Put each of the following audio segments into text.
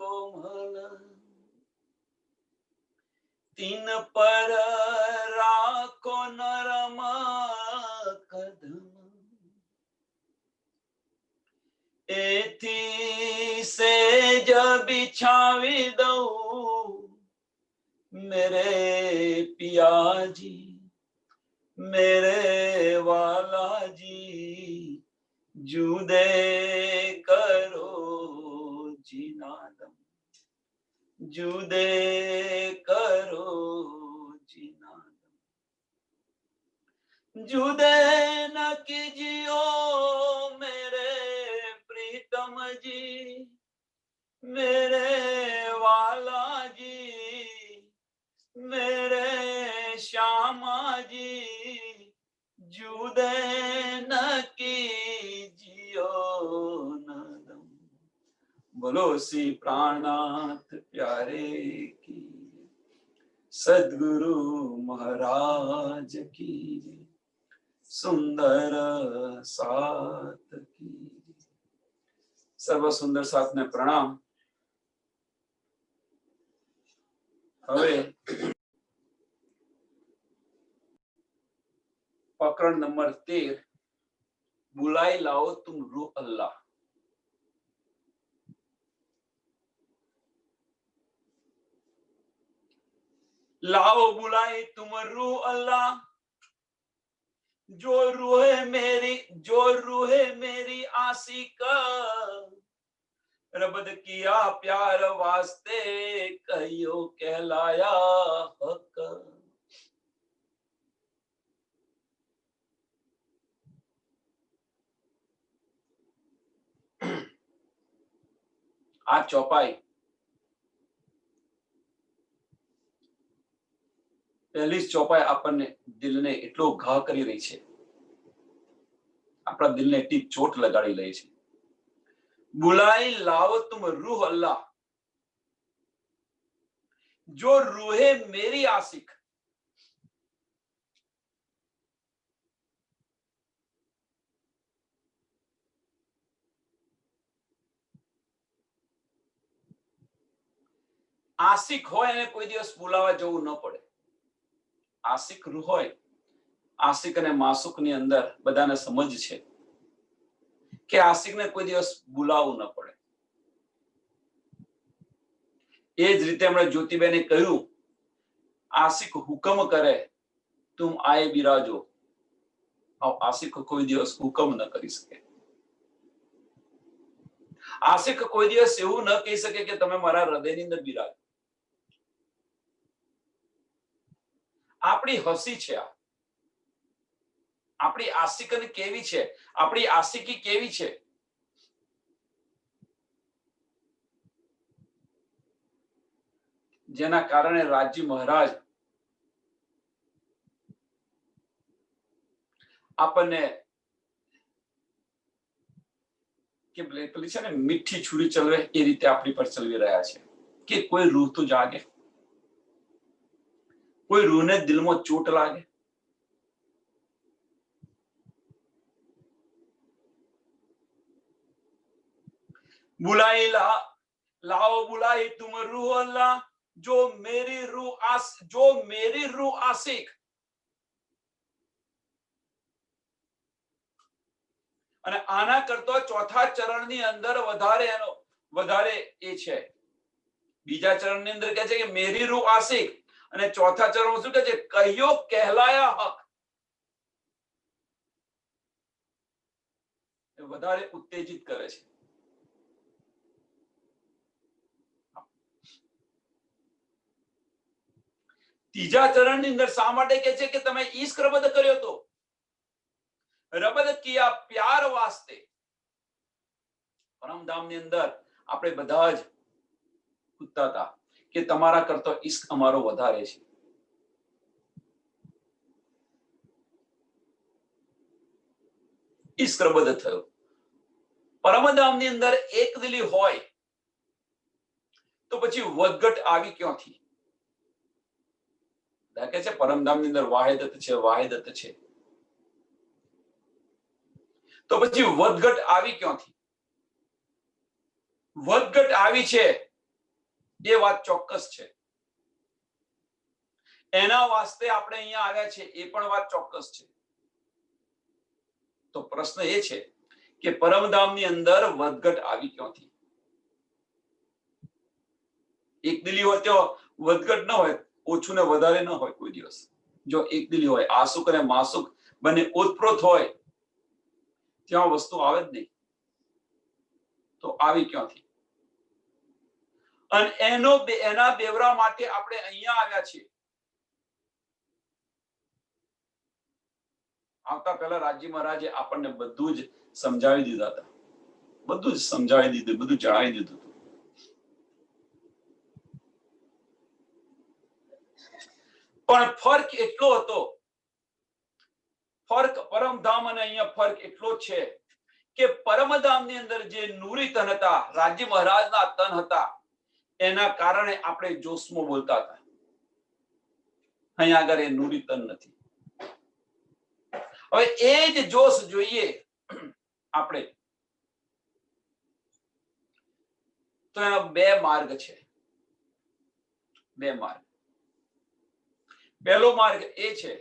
कोमल तीन पर राखो नरम कदम एथी से जब बिछावी दऊं मेरे पिया जी मेरे वाला जी जुदे करो जिनादम जुदे करो जिनादम जुदे न कीजियो मेरे प्रीतम जी मेरे वाला जी मेरे श्यामा जी जुदे न कीजियो नदम। बोलो सी प्राणनाथ प्यारे की सद्गुरु महाराज की सुंदर साथ की सर्व सुंदर साथ ने प्रणाम। હવે प्रकरण नंबर 13 बुलाई लाओ तुम रूह अल्लाह। लाओ बुलाई तुम रूह अल्लाह जो रूह मेरी आशिक रबद किया प्यार वास्ते कहियो कहलाया हक। आ चौपाई पहली चौपाई આપણને દિલને એટલો ઘા કરી રહી છે, આપણા દિલને એટલી ચોટ લગાડી રહી છે। बुलाई लाओ तुम रूह अल्लाह जो रूहे मेरी आशिक। આશિક હોય એને કોઈ દિવસ બોલાવા જવું ન પડે। આશિક રૂહ હોય, આશિક અને માસુકની અંદર બધાને સમજ છે કે આશિકને કોઈ દિવસ બોલાવવું ન પડે। એ જ રીતે હમણાં જ્યોતિબેને કહ્યું આશિક હુકમ કરે तुम आए बिराजो। આશિક કોઈ દિવસ હુકમ ન કરી શકે। આશિક કોઈ દિવસ એવું ન કહી શકે કે તમે મારા હૃદયની અંદર બિરાજો। આપણી હસી છે આ, આપણી આશિકની કેવી છે, આપણી આશિકી કેવી છે। જેના કારણે રાજી મહારાજ આપણને કે પેલી છે ને મીઠી છુરી ચલવે એ રીતે આપણી પર ચલવી રહ્યા છે કે કોઈ રૂહ તો જાગે, કોઈ રૂહને દિલમાં ચોટ લાગે। बुलाई लाओ बुलाई तुम रूह अल्लाह जो मेरी रूह आशिक। અને આના કરતો ચોથા ચરણની અંદર વધારે એ છે। બીજા ચરણની અંદર કહે છે કે મેરી રૂહ આશિક અને ચોથા ચરણમાં શું કહે છે કહિયો કહેલાયા હક। વધારે ઉત્તેજિત કરે છે। ત્રીજા ચરણની અંદર શા માટે કહે છે કે તમે ઈશ્ક રબદ કર્યો તો રબદ કિયા પ્યાર વાસ્તે। પરમધામની અંદર આપણે બધા જ પૂછતા હતા કે તમારા કરતો ઈશ્ક અમારો વધારે છે। ઈશ્ક રબદ થયો। પરમધામની અંદર એક દિલી હોય તો પછી વધઘટ આવી ક્યાંથી? કે છે પરમધામની અંદર વાહિદત છે તો પછી વધઘટ આવી ક્યાંથી? વધઘટ આવી છે એ વાત ચોક્કસ છે. એના વાસ્તે આપણે અહીંયા આવ્યા છે એ પણ વાત ચોક્કસ છે. તો પ્રશ્ન એ છે કે પરમધામની અંદર વધઘટ આવી ક્યાંથી? એક દિલી હોય તો વધઘટ ન હોય, ઓછું ને વધારે ન હોય કોઈ દિવસ. જો એક દિલી હોય, આસુક અને માસુક બંને ઓતપ્રોત હોય, ત્યાં વસ્તુ આવે જ નહીં. તો આવી ક્યાંથી? અને એના બેવરા માટે આપણે અહીંયા આવ્યા છીએ. આવતા પહેલા રાજી મહારાજે આપણને બધું જ સમજાવી દીધા હતા. બધું જ સમજાવી દીધું, બધું જણાવી દીધું. પણ ફરક એટલો હતો, ફરક પરમધામ અને અહીંયા ફરક એટલો છે કે પરમધામની અંદર જે નૂરી તન હતા, રાજી મહારાજના તન હતા, એના કારણે આપણે જોશમાં બોલતા હતા. અહીંયા આગળ એ નૂરી તન નથી. હવે એ જ જોશ જોઈએ આપણે, તો એના બે માર્ગ છે. બે માર્ગ. પહેલો માર્ગ એ છે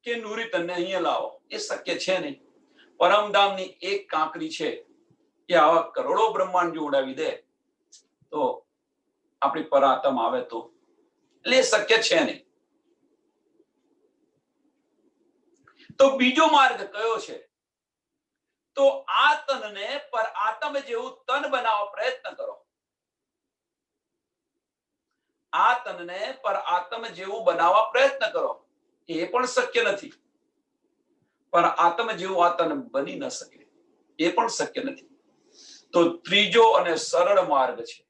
કે નૂરી તનને અહીંયા લાવો. એ શક્ય છે નહીં. પરમધામની એક કાંકરી છે, એ આવા કરોડો બ્રહ્માંડ જો ઉડાવી દે તો આપણી પરાત્મ આવે તો, એટલે એ શક્ય છે નહીં. તો બીજો માર્ગ કયો છે? તો આ તનને પર આત્મ જેવું તન બનાવવા પ્રયત્ન કરો. આ તનને પર આત્મ જેવું બનાવવા પ્રયત્ન કરો. એ પણ શક્ય નથી. પર આત્મ જેવું આ તન બની ન શકે, એ પણ શક્ય નથી. તો ત્રીજો અને સરળ માર્ગ છે,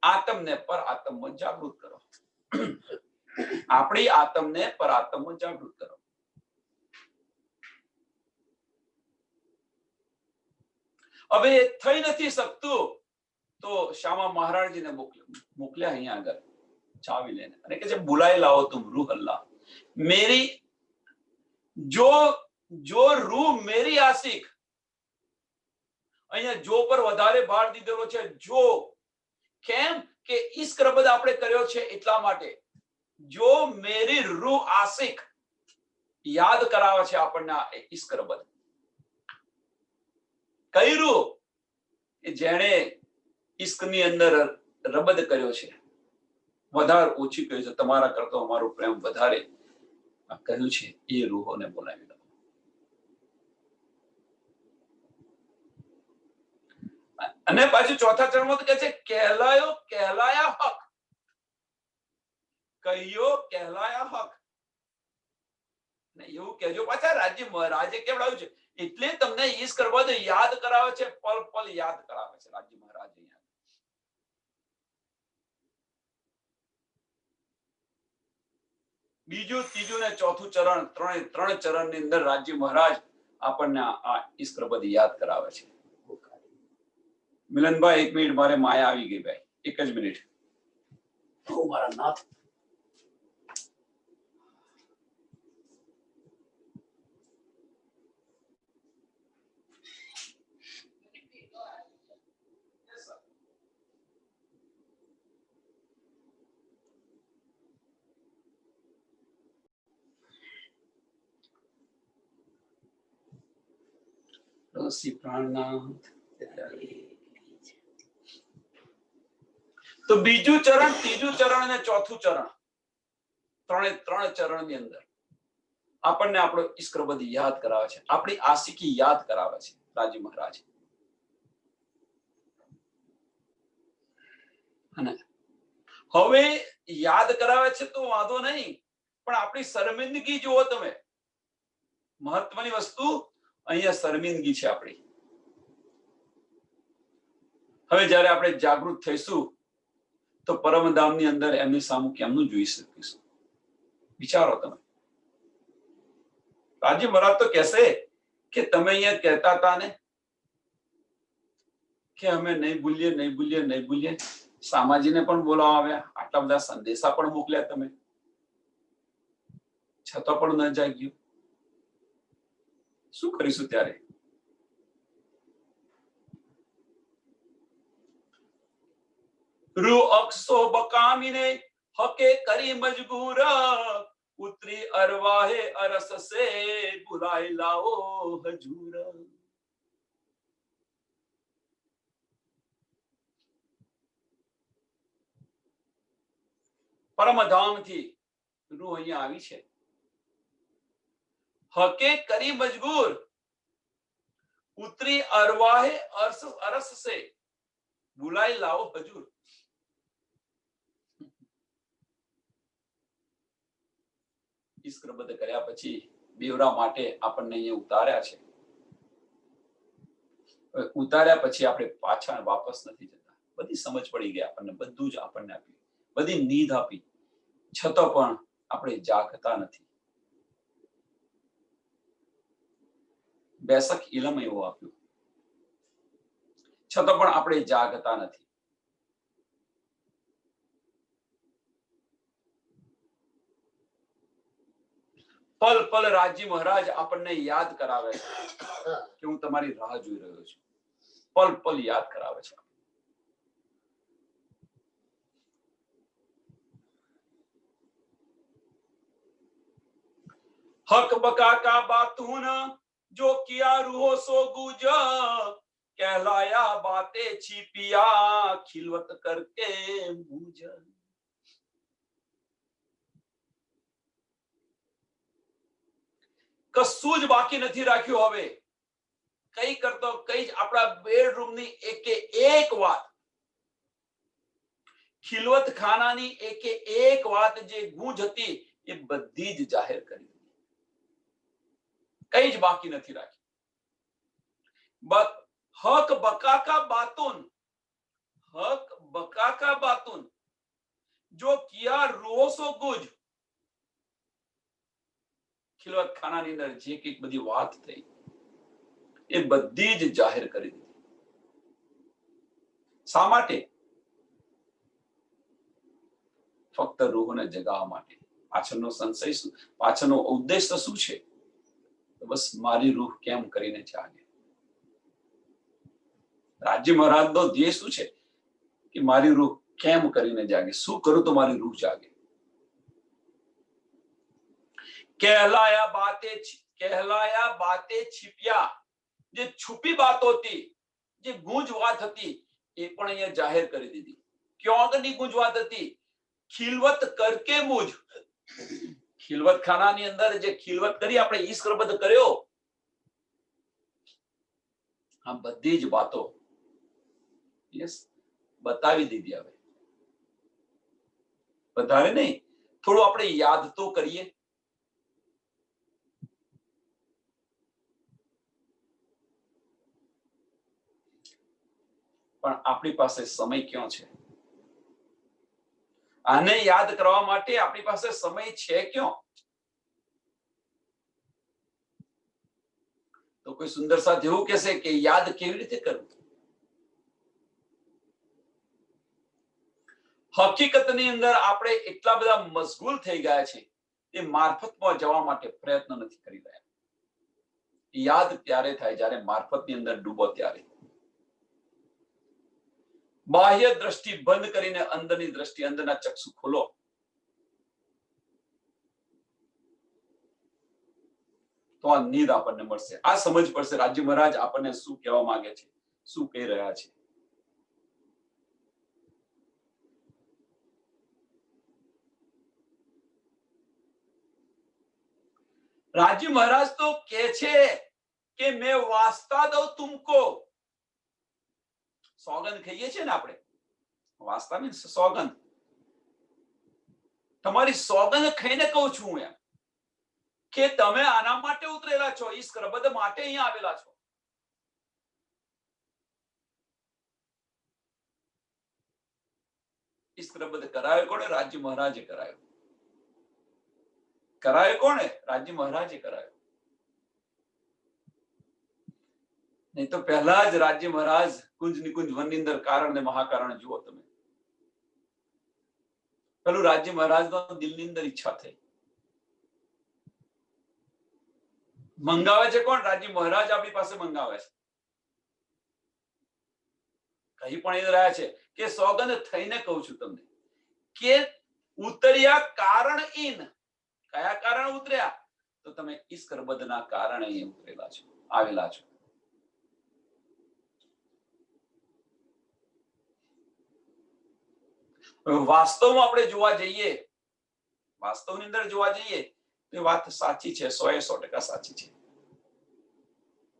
આત્મને પર આત્મમાં જાગૃત કરો. આપણી આત્મને પર આત્મમાં જાગૃત કરો. હવે થઈ નથી શકતું તો શ્યામા મહારાજજીને મોકલ્યા અહીંયા આગળ ચાવી લઈને, અને કે છે બુલાઈ લાવો તુમ રૂહ અલ્લાહ મેરી, જો રૂહ મેરી આશિક. અહીંયા જો પર વધારે ભાર દીધેલો છે. જો કેમ કે ઈશ્ક રબદ આપણે કર્યો છે એટલા માટે. જો મેરી રૂહ આશિક યાદ કરાવે છે આપણને ઈશ્ક રબદ. કઈ રૂહ? કે જેણે ઈશ્કની અંદર રબદ કર્યો છે, વધારે ઓછી કહ્યું છે, તમારા કરતા અમારો પ્રેમ વધારે કહ્યું છે, એ રૂહોને બોલાવી લો. અને પાછું ચોથા ચરણમાં તો કહે છે કહેલાયા હક. કહ્યો કહેલાયા હક. એવું કહેજો પાછા રાજ્ય મહારાજે કેવડાવ્યું છે, એટલે તમને ઈશ્ક રબદ યાદ કરાવે છે, પલ પલ યાદ કરાવે છે રાજ્ય મહારાજ. બીજું, ત્રીજું ને ચોથું ચરણ, ત્રણ ચરણની અંદર રાજ્ય મહારાજ આપણને આ ઈશ્ક રબદ યાદ કરાવે છે. મિલનભાઈ, 1 મિનિટ, મારે માયા આવી ગઈ ભાઈ, 1 જ મિનિટ. મારા નાથ. તો બીજું ચરણ, ત્રીજું ચરણ અને ચોથું ચરણ, ત્રણ ચરણની અંદર આપણને આપણો ઈશ્ક રબદ યાદ કરાવે છે, આપણી આશિકી યાદ કરાવે છે રાજ્ય મહારાજ. અને હવે યાદ કરાવે છે તો વાંધો નહીં, પણ આપણી શર્મિંદગી જુઓ તમે. મહત્વની વસ્તુ અહીંયા શર્મિંદગી છે આપણી. હવે જયારે આપણે જાગૃત થઈશું તો પરમધામની અંદર એમની સામે કેમનું જોઈ શકીશું? વિચારો તમે. રાજ્ય મહારાજ તો કહેશે કે તમે અહીંયા કહેતા હતા ને કે અમે નહીં ભૂલીએ. સામાજીને પણ બોલાવા આવ્યા, આટલા બધા સંદેશા પણ મોકલ્યા તમે, છતાં પણ ન જાગ્યું. શું કરીશું ત્યારે? રૂ અક્ષો બકામીને હકે કરી મજબૂર ઉતરી અરવાહે અરસ સે બુલાઈ લાઓ હજૂર. પરમધામ થી રૂહ અહીંયા આવી છે. હકે કરી મજબૂર ઉતરી અરવાહે અરસ સે બુલાઈ લાઓ હજૂર. ઈશ્કરબદ્ધ કર્યા પછી બેવરા માટે આપણને અહીંયા ઉતાર્યા છે. ઉતાર્યા પછી આપણે પાછા વાપસ નથી જતા. બધી સમજ પડી ગઈ આપણને, બધું જ આપણને આપ્યું, બધી નીધ આપી, છતાં પણ આપણે જાગતા નથી. બેસક ઇલમ એવું આપ્યું, છતાં પણ આપણે જાગતા નથી. પલ પલ રાજી મહારાજ આપણને યાદ કરાવે છે કે હું તમારી રાહ જોઈ રહ્યો છું. પલ પલ યાદ કરાવે છે. हक बका का बातून जो किया रूहो सो गुज कहलाया बातें छिपिया खिलवत करके मुझ. કશું જ બાકી નથી રાખ્યું. હવે કઈ કરતો કઈ જ આપણા બેડરૂમ ની એકે એક વાત, ખિલવત ખાનાની એકે એક વાત જે ગૂંજ હતી એ બધી જ જાહેર કરી. કઈ જ બાકી નથી રાખ્યું. હક બકાકા બાતુન, હક બકાકા બાતુન જો કિયા રોસો ગુજ. ખિલવત ખાનાની અંદર જે કઈક બધી વાત થઈ એ બધી જ જાહેર કરી દીધી. શા માટે? ફક્ત રૂહને જગાવવા માટે. પાછળનો સંશય શું, પાછળનો ઉદ્દેશ શું છે? બસ મારી રૂહ કેમ કરીને જાગે. રાજ્ય મહારાજનો ધ્યેય શું છે કે મારી રૂહ કેમ કરીને જાગે, શું કરું તો મારી રૂહ જાગે. કહેલાયા બાતે छिपिया, જે છુપી બાતો હતી, જે ગૂંજ વાત હતી એ પણ અહીંયા જાહેર કરી દીધી. ક્યાં આગળની ગૂંજ વાત હતી? ખિલવત કરકે મુજ. ખિલવત ખાનાની અંદર જે ખિલવત કરી, આપણે ઈશ્વરબદ્ધ કર્યો, આ બધી જ વાતો બતાવી દીધી. હવે વધારે નહીં, થોડું આપણે યાદ તો કરીએ. પણ આપણી પાસે સમય ક્યાં છે? આને યાદ કરવા માટે આપણી પાસે સમય છે ક્યાં? તો કોઈ સુંદર સાથ એવું કહેશે કે યાદ કેવી રીતે કરવું? હકીકતની અંદર આપણે એટલા બધા મશગુલ થઈ ગયા છે એ મારફતમાં જવા માટે પ્રયત્ન નથી કરી રહ્યા. યાદ ત્યારે થાય જ્યારે મારફતની અંદર ડૂબો ત્યારે. બાહ્ય દ્રષ્ટિ બંધ કરીને અંદરની દ્રષ્ટિ, અંદરના ચક્ષુ ખોલો. તો આ નીંદ આપણને મળશે. આ સમજ પડશે રાજ્ય મહારાજ આપણને શું કહેવા માંગે છે, શું કહી રહ્યા છે. રાજ્ય મહારાજ તો કહે છે કે મેં વાસ્તા દઉં તુમકો. સોગંદ ખાઈએ છીએ ને આપણે, વાસ્તા મીન્સ સોગંદ. તમારી સોગંદ ખાઈને કહું છું એમ કે તમે આના માટે ઉતરેલા છો, ઈશ્વરબદ્ધ માટે અહીંયા આવેલા છો. ઈશ્વરબદ્ધ કરાયો કોણે? રાજ્ય મહારાજે કરાયો. કરાયો કોણે? રાજ્ય મહારાજે કરાયો. નહીં તો પહેલા જ રાજ્ય મહારાજ કુંજ નિકુંજ વનની અંદર કારણ ને મહાકારણ જુઓ તમે. પેલું રાજ્ય મહારાજનો દિલની અંદર ઈચ્છા થઈ. મંગાવે છે કોણ? રાજ્ય મહારાજ આપણી પાસે મંગાવે છે. કહી પણ એ રહ્યા છે કે સોગંદ થઈને કહું છું તમને કે ઉતર્યા કારણ ઈન, કયા કારણ ઉતર્યા? તો તમે ઈશ્કરબદ્ધના કારણે અહીં ઉતરેલા છો, આવેલા છો. વાસ્તવમાં આપણે જોવા જઈએ, વાસ્તવની અંદર જોવા જઈએ તો એ વાત સાચી છે, 100% સાચી છે.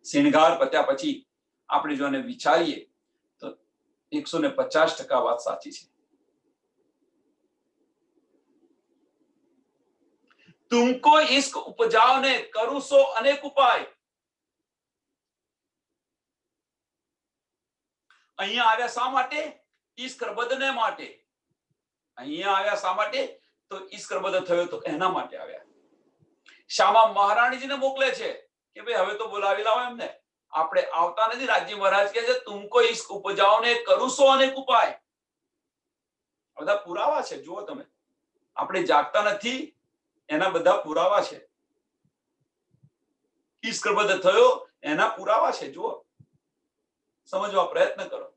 શિણગાર પત્યા પછી આપણે જો એને વિચારીએ તો 150% વાત સાચી છે. तुमको इश्क उपजावने करूं सो अनेक उपाय. અહીંયા આવ્યા શા માટે? ઈશ્કરબદ્ધને માટે. અહીંયા આવ્યા શા માટે? તો ઈશ્કરબદ્ધ થયો તો એના માટે આવ્યા. શામા મહારાણીજીને મોકલે છે કે ભાઈ હવે તો બોલાવી લાવો એમને. આપણે આવતા નથી. રાજ્ય મહારાજ કહે છે तुमको इश्क उपजावने करूं सो अनेक उपाय. બધા પુરાવા છે, જુઓ તમે. આપણે જાગતા નથી એના બધા પુરાવા છે. ઈશ્કરબદ્ધ થયો એના પુરાવા છે, જુઓ. સમજવા પ્રયત્ન કરો.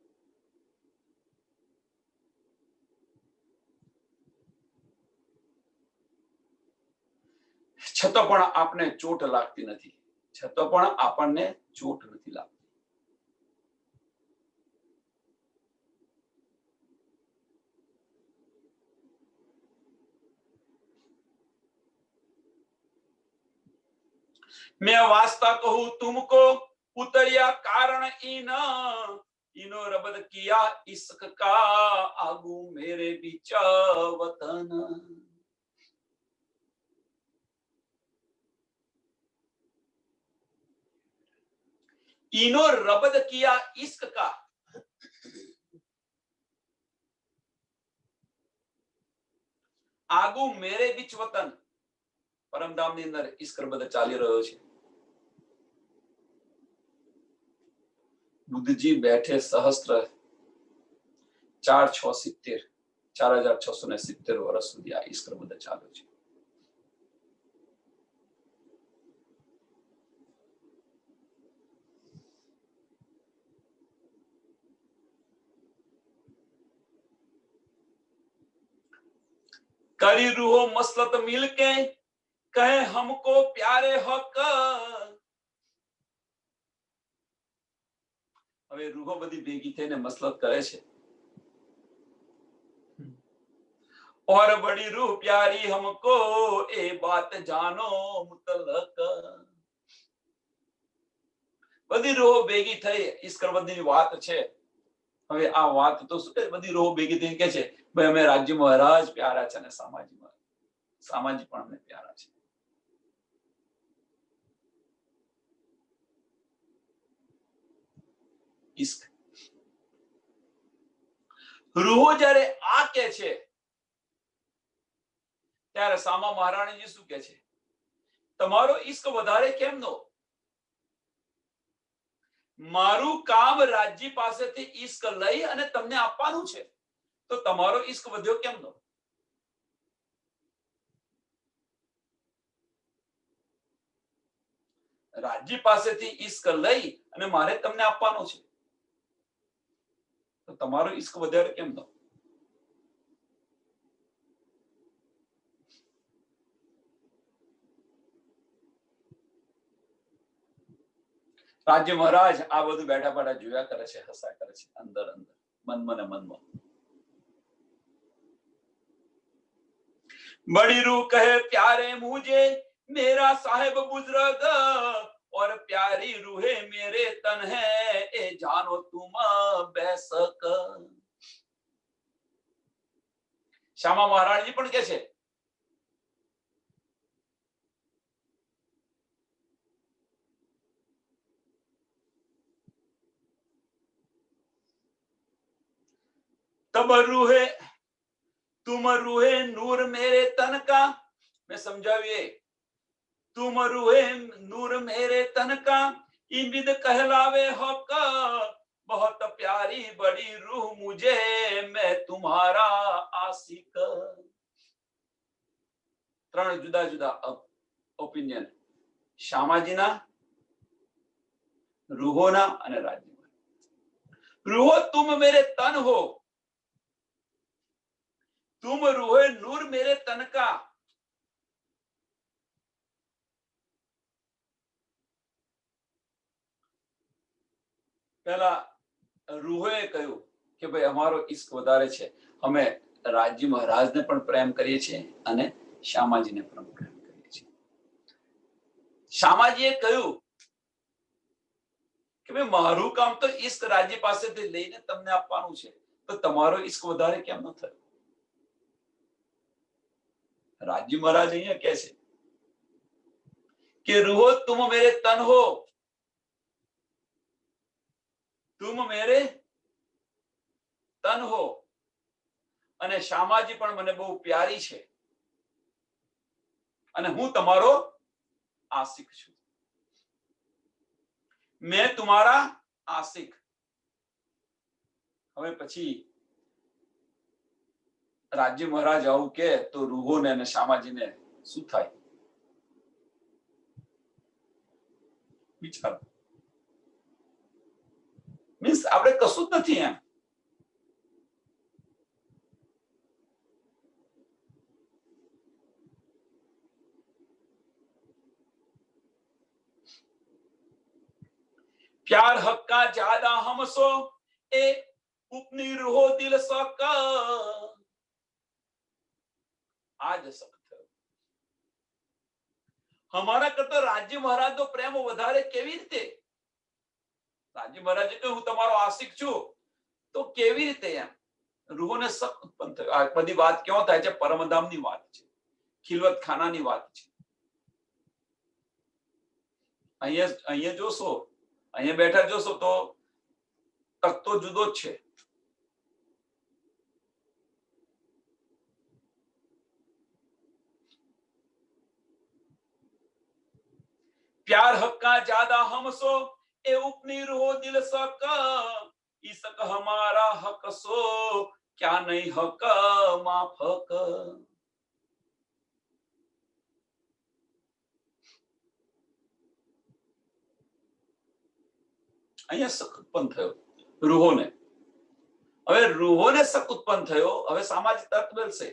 છતાં પણ આપણને ચોટ લાગતી નથી. છતાં પણ આપણને ચોટ નથી લાગતી. मैं वास्ता कहूं तुमको उतरिया कारण इन, इनो रबद किया इश्क का आगू मेरे बीच वतन. इनो रबद किया इश्क का, आगू मेरे बीच वतन. પરમધામની અંદર ઈશ્કરબદ્ધ ચાલી રહ્યો છે. બુદ્ધજી બેઠે સહસ્ત્ર 4670 વર્ષ સુધી આ ઈશ્કરબદ્ધ ચાલ્યો છે. करी रूहो मसलत मिलके कहे हमको प्यारे हक. હવે રૂહો બધી ભેગી થઈને મસલત કરે છે. और बड़ी रूह प्यारी हमको ए बात जानो मुतलक. બધી રૂહો ભેગી થઈ ઈશ્કરબદ્ધની વાત છે. હવે આ વાત તો શું કે બધી રૂહો ભેગી થઈને કે છે ભાઈ અમે રાજ્ય મહારાજ પ્યારા છે અને સામાજી પણ અમને પ્યારા છે. इश्क रूहो જ્યારે આ કે છે ત્યારે સામા મહારાણીજી શું કે છે? તમારો ઈશ્ક વધારે કેમ નો? મારું કામ રાજ્ય પાસેથી ઈશ્ક લઈ અને તમને આપવાનું છે, તો તમારો ઈશ્ક વધ્યો કેમ નો? રાજ્ય પાસેથી ઈશ્ક લઈ અને મારે તમને આપવાનું છે, તો તમારો ઈશ્ક વધારે કેમ નો? રાજ્ય મહારાજ આ બધું બેઠા બેઠા જોયા કરે છે, હસા કરે છે અંદર અંદર મનમાં ને મનમાં. बड़ी रूह कहे प्यारे मुझे मेरा साहेब बुजुर्ग, और प्यारी रूहे मेरे तन है ए जानो तुम बेसक. श्यामा महाराज जी पण के छे तब रूहे तुम रूहे नूर मेरे तन का. मैं समझाविए. तुम रूहे नूर मेरे तन का इबिद कहलावे हक, बहुत प्यारी बड़ी रूह मुझे मैं तुम्हारा आशिक. ત્રણ જુદા જુદા ઓપિનિયન શ્યામાજીના, રૂહોના અને રાજ્યના. रूहो तुम मेरे तन हो, तुम रूहे नूर मेरे तन का। પેલા રૂહોએ કહ્યું કે ભાઈ અમારો ઈશ્ક વધારે છે, અમે રાજ્ય મહારાજને પણ પ્રેમ કરીએ છીએ અને શ્યામાજીને પણ પ્રેમ કરીએ છીએ. શ્યામાજીએ કહ્યું કે ભાઈ મારું કામ તો ઈશ્ક રાજ્ય પાસેથી લઈને તમને આપવાનું છે, તો તમારો ઈશ્ક વધારે કેમ ન થયો? રાજ્ય મહારાજ અહીંયા કહે છે કે રૂહો तुम मेरे तन हो, तुम मेरे तन हो, અને શ્યામાજી પણ મને બહુ પ્યારી છે અને હું તમારો આશિક છું. मैं तुम्हारा आशिक. હવે પછી રાજ્ય મહારાજ આવું કે તો રૂહોને અને શ્યામાજીને શું થાય? વિચારો. મીન્સ આપણે કશું જ નથી એમ. प्यार हक का ज्यादा हमसो ए उपनी रूहो दिल सक आज सख्त हमारा करता राज्य महाराज तो प्रेम વધારે કેવી રીતે? રાજ્ય મહારાજે કહ્યું હું તમારો આશિક છું, તો કેવી રીતે એમ? રૂહોને શક ઉત્પન્ન થયો. આ બધી વાત ક્યાં થાય છે? પરમધામની વાત છે, ખિલવત ખાનાની વાત છે. અહીંયા જોશો, અહીંયા બેઠા જોશો તો તખતો જુદો જ છે. प्यार हक का ज्यादा हमसो ए उपनी रूहो दिल सक ईसक हमारा हक सो क्या नहीं हक माफक. અહીંયા શક ઉત્પન્ન થયો રૂહોને. હવે રૂહોને શક ઉત્પન્ન થયો. હવે સામાજિક તર્ક બોલશે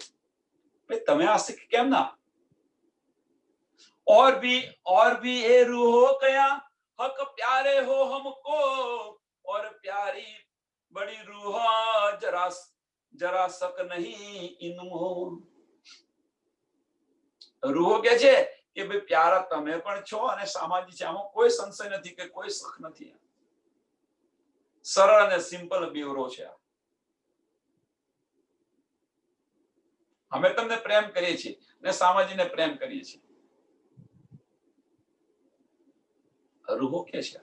તમે આશિક કેમ ના? और भी ये रूहो कया हक प्यारे हो हमको और प्यारी बड़ी रूहा जरा जरा शक नहीं इनमो. રૂહો કે છે કે ભાઈ પ્યારા તમે પણ છો અને સામાજિક છે, આમાં કોઈ સંશય નથી કે કોઈ શક નથી. સરળ અને સિમ્પલ બ્યુરો છે. અમે તમને પ્રેમ કરીએ છીએ અને સામાજિકને પ્રેમ કરીએ છીએ. રૂહો કે છે.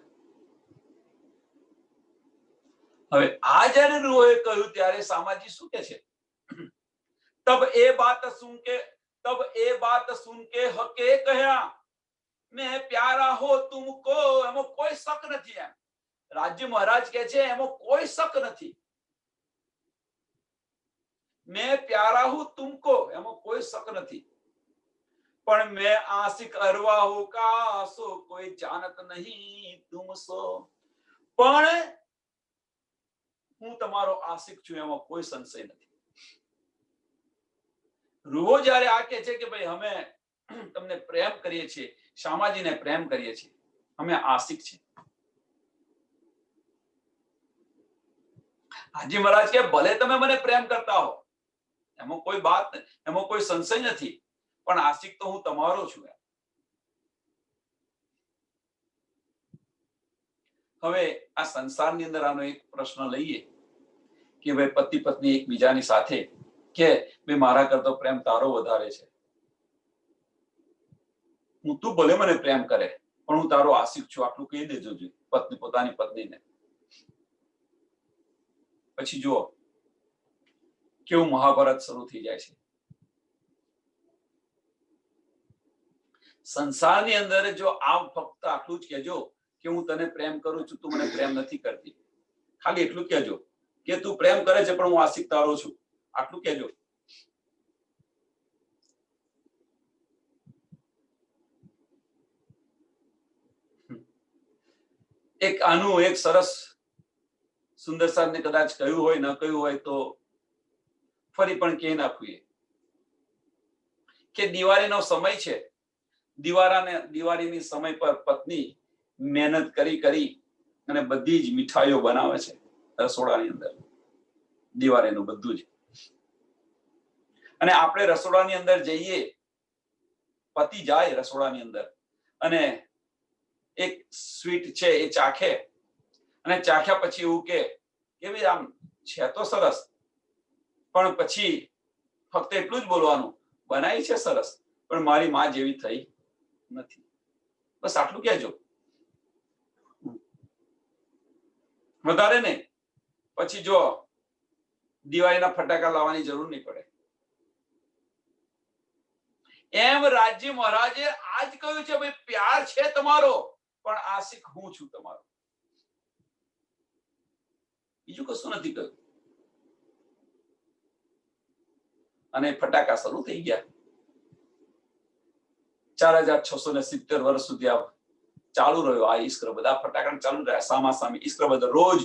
હવે આ જ્યારે રૂહોએ કહ્યું ત્યારે સામાજી શું કે છે? तब ए बात सुन के हके कहा मैं प्यारा हो तुमको. એમાં કોઈ શક નથી. એમ રાજ્ય મહારાજ કહે છે એમાં કોઈ શક નથી. मैं प्यारा हूं तुमको એમાં કોઈ શક નથી. પણ मैं आशिक अरवा हूं का सो कोई जानत नहीं तुम सो. પણ હું તમારો આશિક છું એમાં કોઈ સંશય નથી. રૂહો જ્યારે આ કહે છે કે ભાઈ અમે તમને પ્રેમ કરીએ છીએ, શ્યામાજીને પ્રેમ કરીએ છીએ, અમે આશિક છીએ. હાજી મહારાજ કે ભલે તમે મને પ્રેમ કરતા હો, એમાં કોઈ વાત નથી, એમાં કોઈ સંશય નથી, પણ આશિક તો હું તમારો છું. હવે આ સંસારની અંદર આનો એક પ્રશ્ન લઈએ કે ભાઈ પતિ પત્ની એકબીજાની સાથે કે ભાઈ મારા કરતો પ્રેમ તારો વધારે છે, હું તું ભલે મને પ્રેમ કરે પણ હું તારો આશિક છું, આટલું કહી દેજો પત્ની પોતાની પત્નીને. પછી જુઓ કેવું મહાભારત શરૂ થઈ જાય છે. સંસારની અંદર જો આમ ફક્ત આટલું જ કહેજો કે હું તને પ્રેમ કરું છું, તું મને પ્રેમ નથી કરતી, ખાલી એટલું કહેજો કે તું પ્રેમ કરે છે પણ હું આશિક તારો છું, આટલું કહેજો. એક આનું એક સરસ સુંદર સાહેબને કદાચ કહ્યું હોય ન કહ્યું હોય તો ફરી પણ કહી નાખવું કે દિવાળીનો સમય છે. દિવાળીની સમય પર પત્ની મહેનત કરી અને બધી જ મીઠાઈઓ બનાવે છે રસોડાની અંદર, દિવાળીનું બધું જ. અને આપણે રસોડાની અંદર જઈએ, પતિ જાય રસોડાની અંદર અને એક સ્વીટ છે એ ચાખે, અને ચાખ્યા પછી એવું કે ભાઈ આમ છે તો સરસ, પણ પછી ફક્ત એટલું જ બોલવાનું, બનાવી છે સરસ, પણ મારી માં જેવી થઈ નથી. બસ આટલું કહેજો, વધારે નહીં. પછી જો દિવાળીના ફટાકા લાવવાની જરૂર નહીં પડે. એમ રાજજી મહારાજે આજ કહ્યું છે, ભાઈ પ્યાર છે તમારો, પણ આશિક હું છું તમારો, બીજું કશું નથી કહ્યું. અને ફટાકા શરૂ થઈ ગયા. 4670 વર્ષ સુધી આ ચાલુ રહ્યો. આ ઈશ્કર બધા ફટાકા ચાલુ રહ્યા, સામા સામી ઈશ્કર બધા રોજ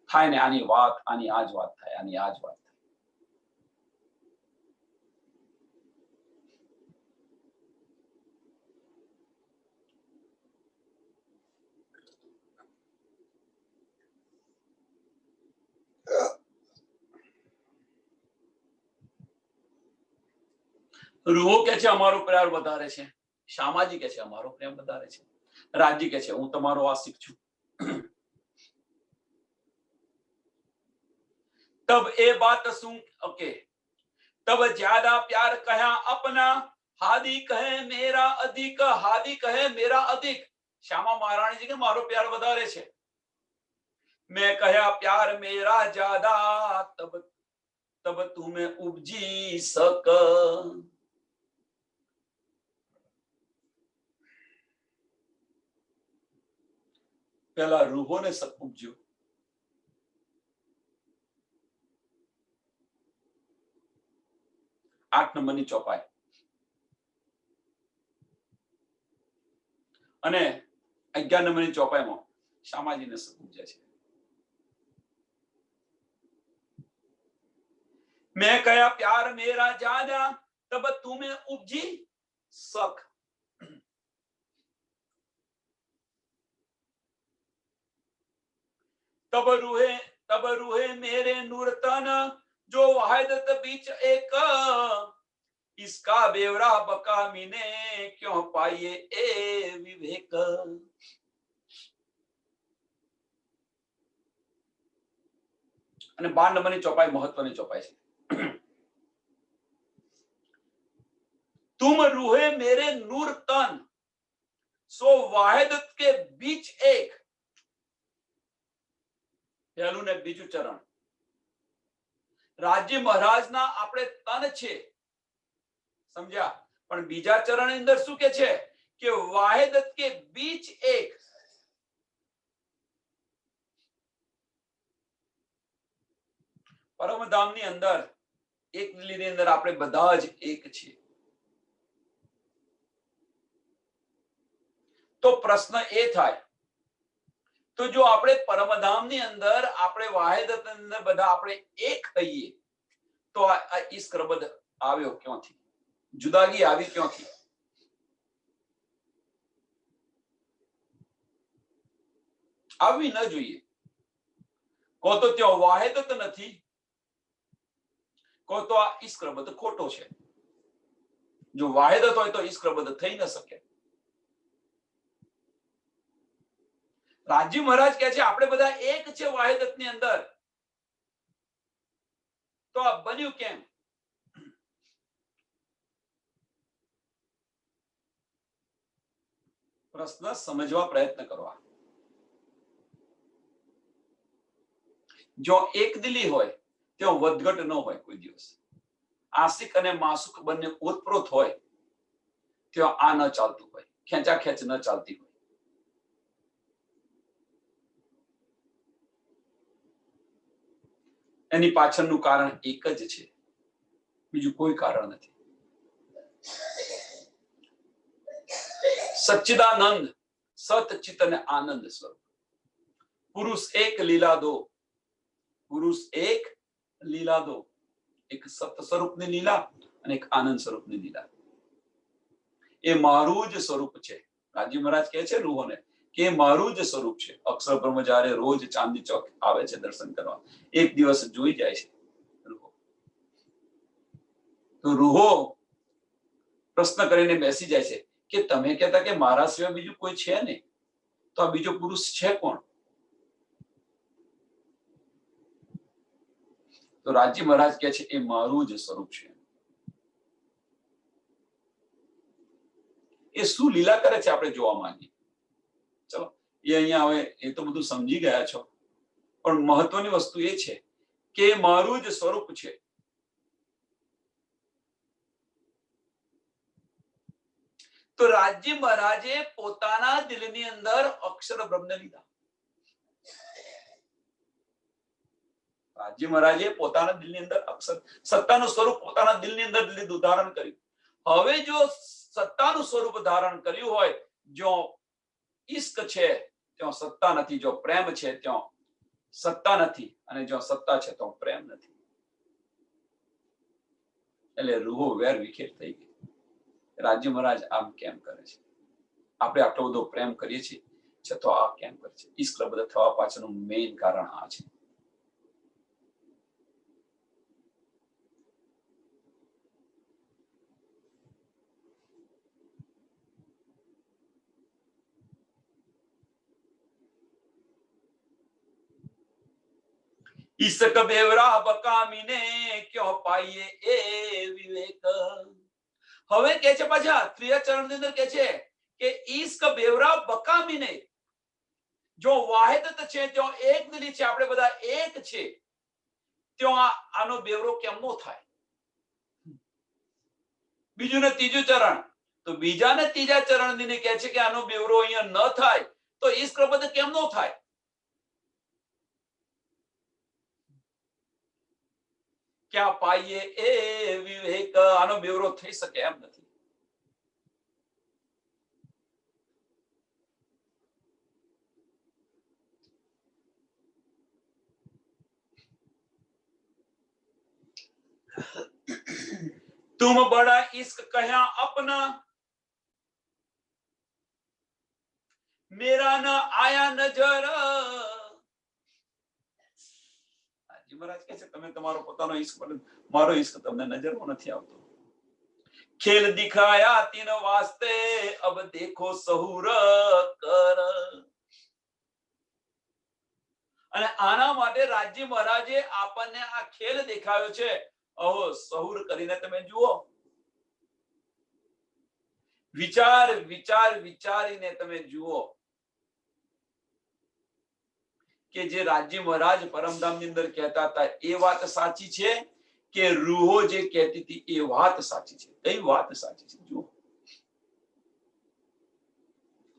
થાય ને આની વાત, આની આજ વાત થાય, આની આજ વાત થાય. રૂહો કે છે અમારો પ્યાર વધારે છે, શામાજી કે છે અમારો પ્રેમ વધારે છે, રાજજી કે છે હું તમારો આશિક છું. तब ए बात सुन ओके तब ज्यादा प्यार कहा अपना, हादी कहे मेरा अधिक, हादी कहे मेरा अधिक. श्यामा महाराणी जी के मारो प्यार વધારે છે. मैं कहा प्यार मेरा ज्यादा, तब तब तुम्हें उपजी सक. पहला रूहों ने सब उपज्यो. आठ नंबરની ચોપાઈ અને 11 નંબરની ચોપાઈમાં શામાજીને ઉપજે છે. मैं कहा प्यार मेरा ज्यादा, तब तुम्हें उपजी सक. तब रूहे मेरे नूरतन, जो वाहिदत बीच एक, इसका बेवरा बका मीने क्यों पाइए ए विवेक. અને 12 નંબરની ચોપાઈ મહત્વની ચોપાઈ છે. तुम रूहे मेरे नूर तन, सो वाहिदत के बीच एक. પહેલું ને બીજું ચરણ રાજ્ય મહારાજના આપણે તન છે, સમજ્યા? પણ બીજા ચરણની અંદર શું કે છે કે વાહિદત કે બીચ એક. પરમધામની અંદર એક લીની અંદર આપણે બધા જ એક છીએ. તો પ્રશ્ન એ થાય, તો જો આપણે પરમધામની અંદર આપણે વાહિદતની અંદર બધા આપણે એક થઈએ, તો આ ઈશ્કરબદ આવ્યો ક્યાંથી? જુદાગી આવી ક્યાંથી? આવી ન જોઈએ. કો તો ત્યાં વાહિદત નથી, કો તો આ ઈશ્કરબદ ખોટો છે. જો વાહિદત હોય તો ઈશ્કરબદ થઈ ન શકે. રાજ્ય મહારાજ કહે છે આપણે બધા એક છે વાહિદતની અંદર, તો આ બન્યું કેમ? પ્રશ્ન સમજવા પ્રયત્ન કરવા. જો એક દિલી હોય ત્યાં વધઘટ ન હોય કોઈ દિવસ. આશિક અને માસુક બંને ઓતપ્રોત હોય ત્યાં આ ન ચાલતું હોય, ખેંચા ખેંચ ન ચાલતી હોય. એની પાછળનું કારણ એક જ છે, બીજું કોઈ કારણ નથી. સચ્ચિદાનંદ સત ચિત અને આનંદ સ્વરૂપ પુરુષ એક લીલા દો, પુરુષ એક, લીલા દો. એક સત સ્વરૂપની લીલા અને એક આનંદ સ્વરૂપની લીલા. એ મારું જ સ્વરૂપ છે. રાજી મહારાજ કહે છે રૂહોને કે મારું જ સ્વરૂપ છે. અક્ષર બ્રહ્મ જ્યારે રોજ ચાંદની ચોક આવે છે દર્શન કરવા, એક દિવસ જોઈ જાય છે રૂહો. તો રૂહો પ્રશ્ન કરીને બેસી જાય છે કે તમે કહેતા કે મારા સિવાય બીજું કોઈ છે નહીં, તો આ બીજો પુરુષ છે કોણ? તો રાજી મહારાજ કહે છે એ મારું જ સ્વરૂપ છે. એ શું લીલા કરે છે આપણે જોવા માંગીએ. ચલો એ અહીંયા હવે એ તો બધું સમજી ગયા છો, પણ મહત્વની વસ્તુ એ છે કે મારું જ સ્વરૂપ છે. તો રાજી મહારાજે પોતાના દિલની અંદર અક્ષર બ્રહ્મને લીધા. રાજી મહારાજે પોતાના દિલની અંદર અક્ષર સત્તાનું સ્વરૂપ પોતાના દિલની અંદર લીધું, ધારણ કર્યું. હવે જો સત્તાનું સ્વરૂપ ધારણ કર્યું હોય, જો ઈશ્ક છે ત્યાં સત્તા નથી, જો પ્રેમ છે ત્યાં સત્તા નથી, અને જો સત્તા છે તો પ્રેમ નથી. એટલે રૂહો વેર વિખેર થઈ ગઈ. રાજી મહારાજ આમ કેમ કરે છે? આપણે આટલો બધો પ્રેમ કરીએ છીએ છતાં આ કેમ કરે છે? ઈશ્ક બધા થવા પાછળનું મેઇન કારણ આ છે. ઈશ્ક બેવરા બકામીને ક્યો પાઈએ એ વિવેક. હવે કે છે પાછા ત્રીજા ચરણ ની અંદર કે છે કે ઈશ્ક બેવરા બકામીને, જો વાહિદત છે ત્યાં એક દિલી છે, આપણે બધા એક છે, ત્યાં આનો બેવરો કેમ નો થાય? બીજું ને ત્રીજું ચરણ, તો બીજા ને ત્રીજા ચરણ ની કહે છે કે આનો બેવરો અહીંયા ન થાય, તો ઈશ્ક બધ કેમ નો થાય? ક્યાં પાઈએ એ વિવેક, આનો બેવરો થઈ શકે એમ નથી. तुम बड़ा इश्क कहा अपना, मेरा न आया नजर. મહારાજ કહે છે તમે તમારો પોતાનો ઈશ્ક, મારો ઈશ્ક તમને નજરમાં નથી આવતો. ખેલ દિખાયા તીન વાસ્તે, અબ દેખો સહુર કર. અને આના માટે રાજી મહારાજે આપણને આ ખેલ દેખાયો છે. અહો સહુર કરીને તમે જુઓ, વિચાર વિચાર વિચારીને તમે જુઓ કે જે રાજી મહારાજ પરમધામ ની અંદર કહેતા હતા એ વાત સાચી છે કે રૂહો જે કહેતી હતી એ વાત સાચી છે? કઈ વાત સાચી છે? જુઓ,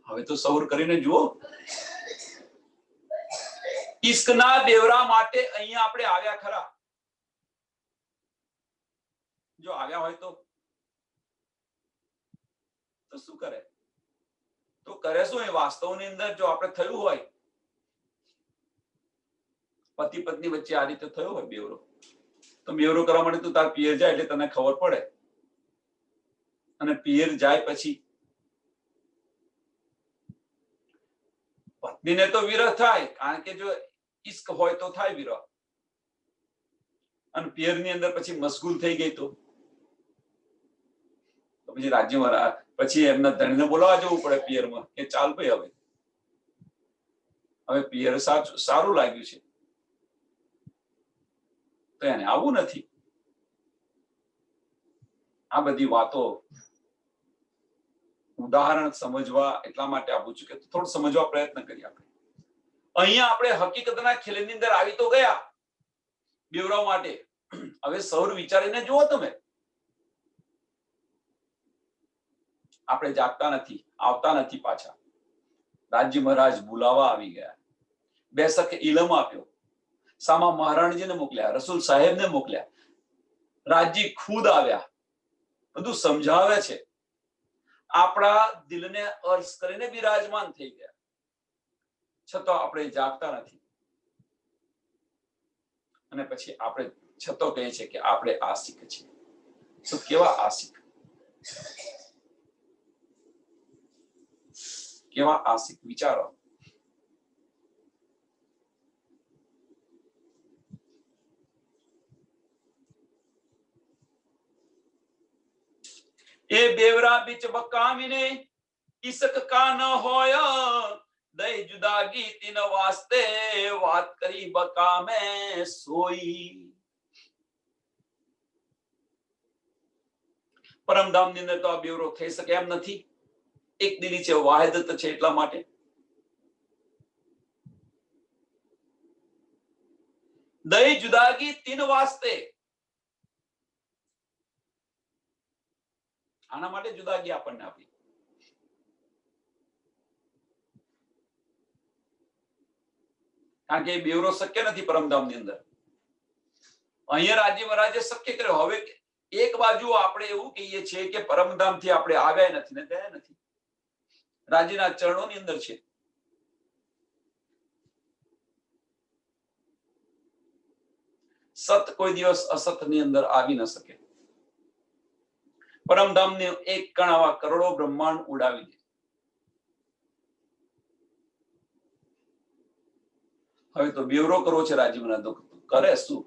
હવે તો સૌર કરીને જુઓ. ઈશ્કના બેવરા માટે અહીંયા આપણે આવ્યા ખરા? જો આવ્યા હોય તો શું કરે? તો કરે શું? એ વાસ્તવની અંદર જો આપણે થયું હોય, પતિ પત્ની વચ્ચે આ રીતે થયો હોય બેવરો, તો બેવરો કરવા માટે તું તાર પિયર જાય એટલે તને ખબર પડે, અને પિયર જાય પછી પત્નીને તો વિરહ થાય, કારણ કે જો ઈશ્ક હોય તો થાય વિરહ. અને પિયર ની અંદર પછી મશગુલ થઈ ગઈ તો પછી રાજ્યમાં પછી એમના ધણીને બોલાવવા જવું પડે પિયરમાં કે ચાલ ભાઈ હવે પિયર સારું લાગ્યું છે, તો એને આવું નથી. આ બધી વાતો ઉદાહરણ સમજવા એટલા માટે આપું છું કે થોડું સમજવા પ્રયત્ન કરીએ આપણે. અહીંયા આપણે હકીકતના ખેલની અંદર આવી તો ગયા બેવરા માટે. હવે સૌર વિચારીને જુઓ તમે, આપણે જાગતા નથી, આવતા નથી પાછા. રાજી મહારાજ બોલાવા આવી ગયા, બેસક ઇલમ આપ્યો, સામા મહારાણીજીને મોકલ્યા, રસૂલ સાહેબને મોકલ્યા, રાજી ખુદ આવ્યા, બધું સમજાવે છે. આપણા દિલને અર્શ કરીને બિરાજમાન થઈ ગયા, છતાં આપણે જાગતા નથી. અને પછી આપણે છતો કહીએ છીએ કે આપણે આશિક છીએ. તો કેવા આશિક, કેવા આશિક વિચારો. એ બેવરા બીચ બકામીને ઈસક કા ન હોય, દઈ જુદાગી તીન વાસ્તે વાત કરી બકા મેં સોઈ. પરમધામ ની અંદર તો આ બેવરો થઈ શકે એમ નથી. એક દિલી છે, વાહિદત છે, એટલા માટે. દઈ જુદાગી તીન વાસ્તે, આના માટે જુદાગી આપણને આપી. કારણ કે બેવરો શક્ય નથી પરમધામ ની અંદર. અહીંયા રાજી મહારાજે શક્ય કર્યો. હવે એક બાજુ આપણે એવું કહીએ છીએ કે પરમધામ થી આપણે આવ્યા નથી ને ગયા નથી, રાજીના ચરણોની અંદર છે. સત કોઈ દિવસ અસત ની અંદર આવી ન શકે. પરમધામ ને એક કણ આવા કરોડો બ્રહ્માંડ ઉડાવી દે. હવે તો બેવરો કરવો છે રાજી મહારાજ, કરે શું?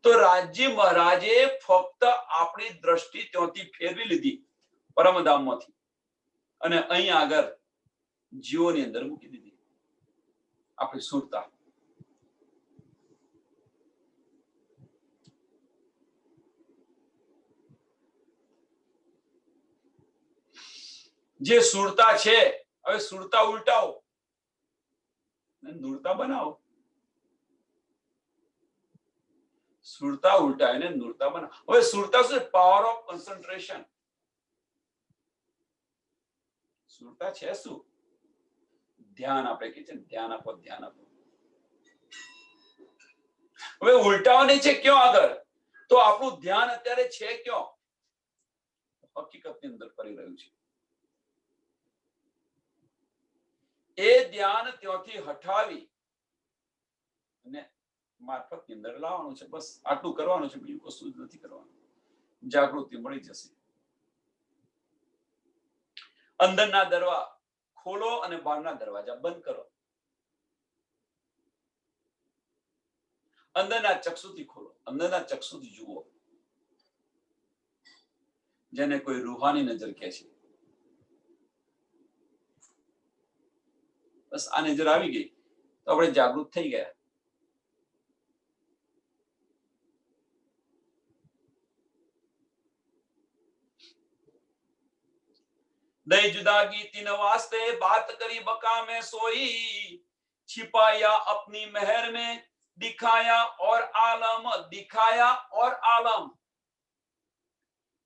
તો રાજી મહારાજે ફક્ત આપણી દ્રષ્ટિ ત્યાંથી ફેરવી લીધી પરમધામમાંથી અને અહીં આગળ જીવોની અંદર મૂકી દીધી. આપણી સુરતા. જે સુરતા છે, હવે સુરતા ઉલટાવો, નૂરતા બનાવો. સુરતા ઉલટાવીને નૂરતા બનાવો. હવે સુરતા શું? Power of concentration. સુરતા છે શું? ધ્યાન. આપણે કહે છે ધ્યાન આપો, ધ્યાન આપો. હવે ઉલટાવાની છે ક્યાં આગળ? તો આપણું ધ્યાન અત્યારે છે ક્યાં? હકીકતની અંદર કરી રહ્યું છે. એ ધ્યાન ત્યાંથી હટાવી અને મારફત ની અંદર લાવવાનું છે. બસ આટલું કરવાનું છે, બીજું કશું જ નથી કરવાનું. જાગૃતિ મળી જશે. અંદરના દરવાજા ખોલો અને બહારના દરવાજા બંધ કરો. અંદરના ચક્ષુથી ખોલો, અંદરના ચક્ષુથી જુઓ. જેને કોઈ રૂહાની નજર કહે છે. બસ આ નજર આવી ગઈ તો આપણે જાગૃત થઈ ગયા. दई जुदागी तीन वास्ते बात करी बका में सोई, छिपाया अपनी मेहर में दिखाया और आलम, दिखाया और आलम.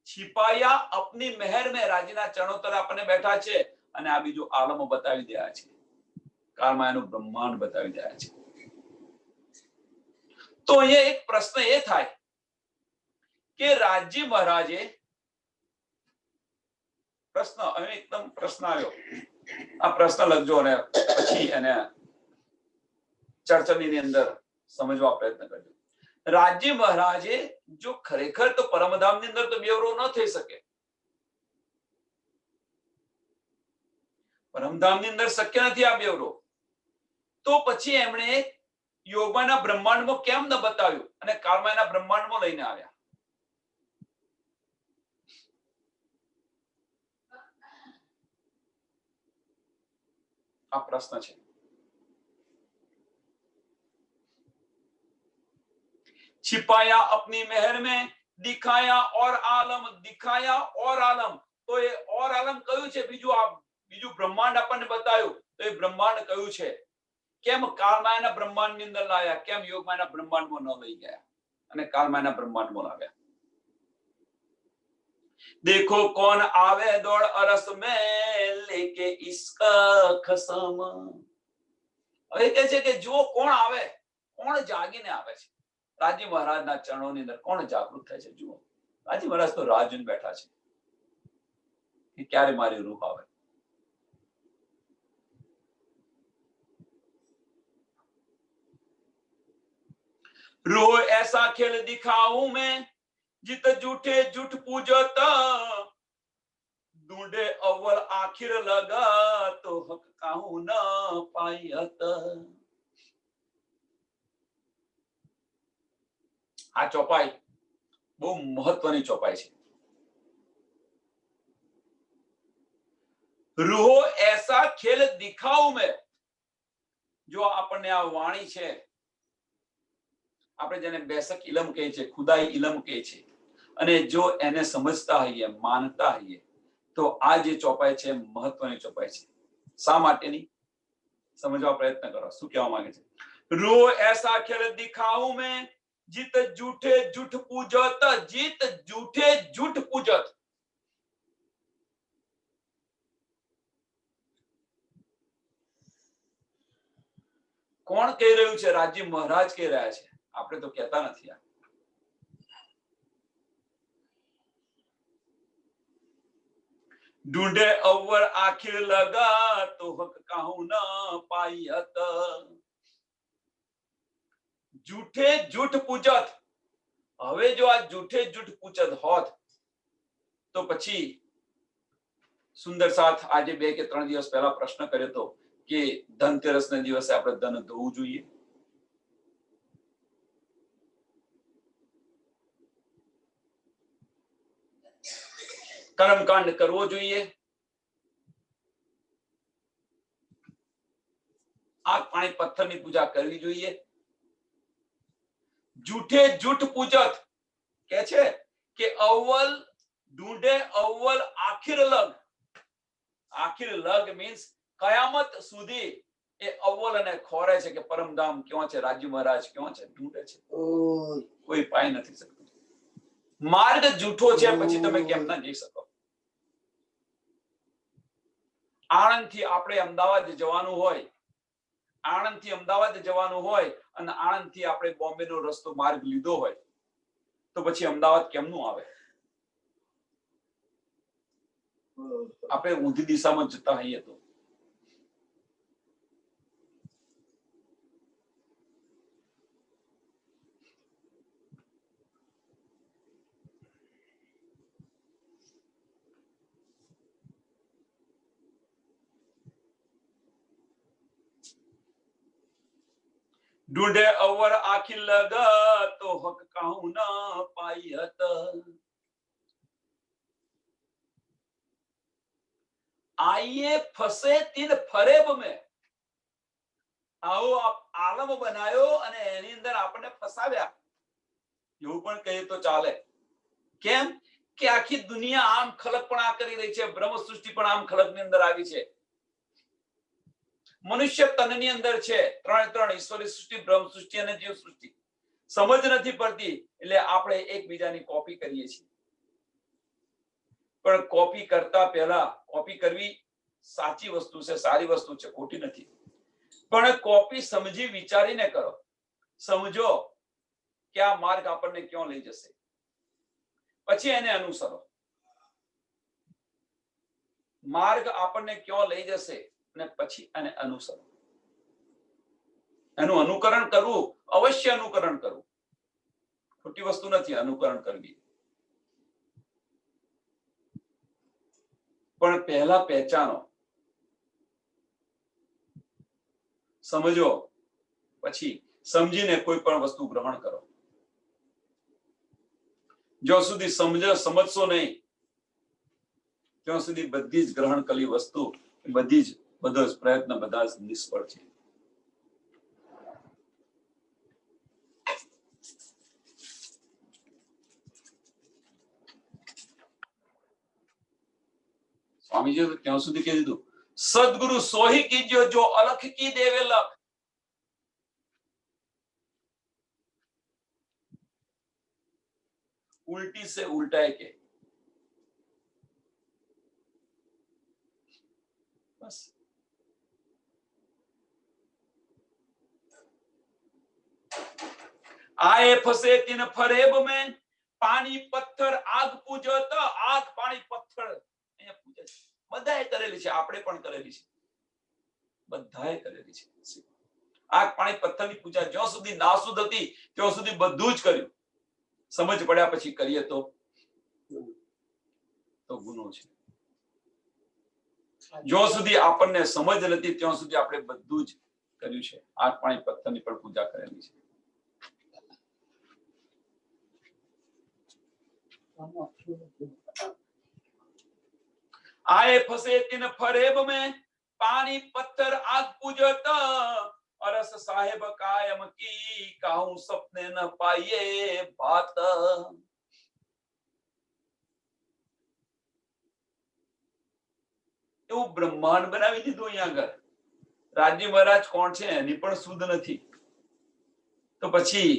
छिपाया अपनी मेहर में, રાજીના ચરણો તરફ આપણે બેઠા છે અને આ બીજું આલમો બતાવી દયા છે. કાળમાં એનું બ્રહ્માંડ બતાવી દયા છે. તો અહીંયા એક પ્રશ્ન એ થાય કે રાજી મહારાજે પ્રશ્ન, હવે એકદમ પ્રશ્ન આવ્યો. આ પ્રશ્ન લખજો અને પછી એને ચર્ચની અંદર સમજવા પ્રયત્ન કરજો. રાજી મહારાજે જો ખરેખર તો પરમધામ ની અંદર તો બેવરો ન થઈ શકે. પરમધામ ની અંદર શક્ય નથી આ બેવરો. તો પછી એમણે યોગમાના બ્રહ્માંડમાં કેમ ન બતાવ્યું અને કાળમાના બ્રહ્માંડમાં લઈને આવ્યા? આ પ્રશ્ન છે. छिपाया अपनी मेहर में दिखाया और आलम, दिखाया और आलम. તો એ और आलम કયું છે? બીજું બ્રહ્માંડ આપણને બતાવ્યું. તો એ બ્રહ્માંડ કયું છે? કેમ કાળમાના બ્રહ્માંડ ની અંદર લાવ્યા? કેમ યોગમાના બ્રહ્માંડમાં ન લઈ ગયા અને કાળમાના બ્રહ્માંડમાં લાવ્યા? देखो कौन आवे दौड़ अरस में लेके इसका खसम. હવે કહે છે કે જો કોણ આવે, કોણ જાગીને આવે છે રાજી મહારાજના ચરણોની અંદર, કોણ જાગૃત થાય છે? જુઓ, રાજી મહારાજ તો રાહ જોઈને બેઠા છે કે ક્યારે મારી રૂહ આવે. रो ऐसा खेल दिखाऊं मैं जित झूठे झूठ पूजत, ढूंढे अव्वल आखिर लगा तो हक काहू न पायत। આ ચોપાઈ બહુ મહત્વની ચોપાઈ છે। રૂહો ऐसा खेल दिखाऊं मैं, જો આપણને આ વાણી છે, આપણે જેને બેસક ઇલમ કહે છે, ખુદાઈ ઇલમ કહે છે, અને જો એને સમજતા હોઈએ, માનતા હોઈએ, તો આ જે ચોપાઈ છે મહત્વની ચોપાઈ છે। શા માટેની સમજવા પ્રયત્ન કરો। શું કહેવા માંગે છે? રો ऐसा खेल दिखाऊं मैं જીત झूठे झूठ पूजत, જીત झूठे झूठ पूजत। કોણ કહી રહ્યું છે? રાજી મહારાજ કહી રહ્યા છે, આપણે તો કહેતા નથી। ढूंढे अव्वल आखिर लगा तो हक काहू न पायत। झूठे झूठ पूजत, હવે જો આ झूठे झूठ पूजत હોત તો પછી સુંદર સાથ આજે 2 કે 3 દિવસ પહેલા પ્રશ્ન કર્યો તો કે ધનતેરસના દિવસે આપણે ધન ધોવું જોઈએ। કર્મકાંડ કરવો જોઈએ, આગ પાણી પથ્થરની પૂજા કરવી જોઈએ। झूठे झूठ पूजत કે છે કે અવ્વલ ઢૂંઢે અવ્વલ આખિર લગ। આખિર લગ મીન્સ કયામત સુધી એ અવ્વલ અને ખોરે છે કે પરમધામ ક્યાં છે, રાજ્ય મહારાજ ક્યાં છે, ઢૂંઢે છે, કોઈ પાઈ નથી શકતું। માર્ગ જૂઠો છે, પછી તમે કેમ ના જઈ શકો? આણંદથી આપણે અમદાવાદ જવાનું હોય, આણંદથી અમદાવાદ જવાનું હોય અને આણંદથી આપણે બોમ્બેનો રસ્તો માર્ગ લીધો હોય તો પછી અમદાવાદ કેમનું આવે? આપણે ઊંધી દિશામાં જતા હોઈએ તો। ढूंढे अव्वल आखिर लगा तो हक काहू न पायत। आइए फसे तीन फरेब में, આવો આલમ બનાવ્યો અને એની અંદર આપણને ફસાવ્યા, એવું પણ કહીએ તો ચાલે। કેમ કે આખી દુનિયા આમ ખલકપણા કરી રહી છે, બ્રહ્મ સૃષ્ટિ પણ આમ ખલકની અંદર આવી છે। મનુષ્ય તનની અંદર છે ત્રણ ઈશ્વરી સૃષ્ટિ, બ્રહ્મ સૃષ્ટિ અને જીવ સૃષ્ટિ। સમજ નથી પડતી એટલે આપણે એકબીજાની કોપી કરીએ છીએ। પણ કોપી કરતા પહેલા કોપી કરવી સાચી વસ્તુ છે, સારી વસ્તુ છે, ખોટી નથી, પણ કોપી સમજી વિચારીને કરો। સમજો કે આ માર્ગ આપણને ક્યાં લઈ જશે, પછી એને અનુસરો। માર્ગ આપણને ક્યાં લઈ જશે અને પછી એને અનુસરો। એનું અનુકરણ કરવું, અવશ્ય અનુકરણ કરવું, ખોટી વસ્તુ નથી અનુકરણ કરવી, પણ પહેલા પહેચાનો, સમજો, પછી સમજીને કોઈ પણ વસ્તુ ગ્રહણ કરો। જ્યાં સુધી સમજશો નહીં ત્યાં સુધી બધી જ ગ્રહણ કરેલી વસ્તુ, બધો જ પ્રયત્ન બધા જ નિષ્ફળ છે। સ્વામીજી તો ત્યાં સુધી કહી દીધું, સદગુરુ સોહી કીજો જો અલખ કી દેવે લખ। उल्टी से उल्टा है के बस। आए फसे तीन फरेब में, पानी पत्थर आग पूजो तो आग पानी पत्थर અહીંયા પૂજે છે। બધાએ કરેલી છે, આપણે પણ કરેલી છે, બધાએ કરેલી છે। આગ પાણી પથ્થરની પૂજા જ્યાં સુધી નાસુદ હતી ત્યાં સુધી બધું જ કર્યું. સમજ પડ્યા પછી કરીએ તો ગુનો છે. જ્યાં સુધી આપણને સમજ નથી ત્યાં સુધી આપણે બધું જ કર્યું છે. આગ પાણી પથ્થરની પણ પૂજા કરેલી છે. आए फसे तिन फरेब में पानी पत्थर आग पूजत अरस साहेब कायम की काहू सपने न पाइए बात. એવું બ્રહ્માંડ બનાવી દીધું અહીંયા આગળ. રાજ્ય મહારાજ કોણ છે એની પણ શુદ્ધ નથી, તો પછી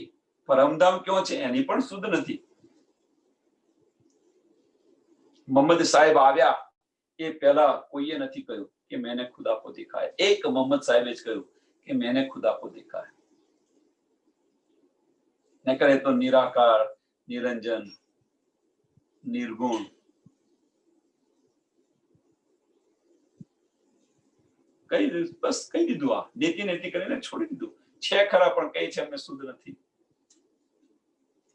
પરમધામ ક્યાં છે એની પણ શુદ્ધ નથી. મોહમ્મદ સાહેબ આવ્યા એ પહેલા કોઈએ નથી કહ્યું કે મેને ખુદા કો દિખાયા. એક મોહમ્મદ સાહેબે જ કહ્યું કે મેને ખુદા કો દિખાયા. નકર એ તો નિરાકાર, નિરંજન, નિર્ગુણ, બસ કહી દીધું. આ નેતિ નેતિ કરીને છોડી દીધું. છે ખરા પણ કઈ છે અમને શુદ્ધ નથી.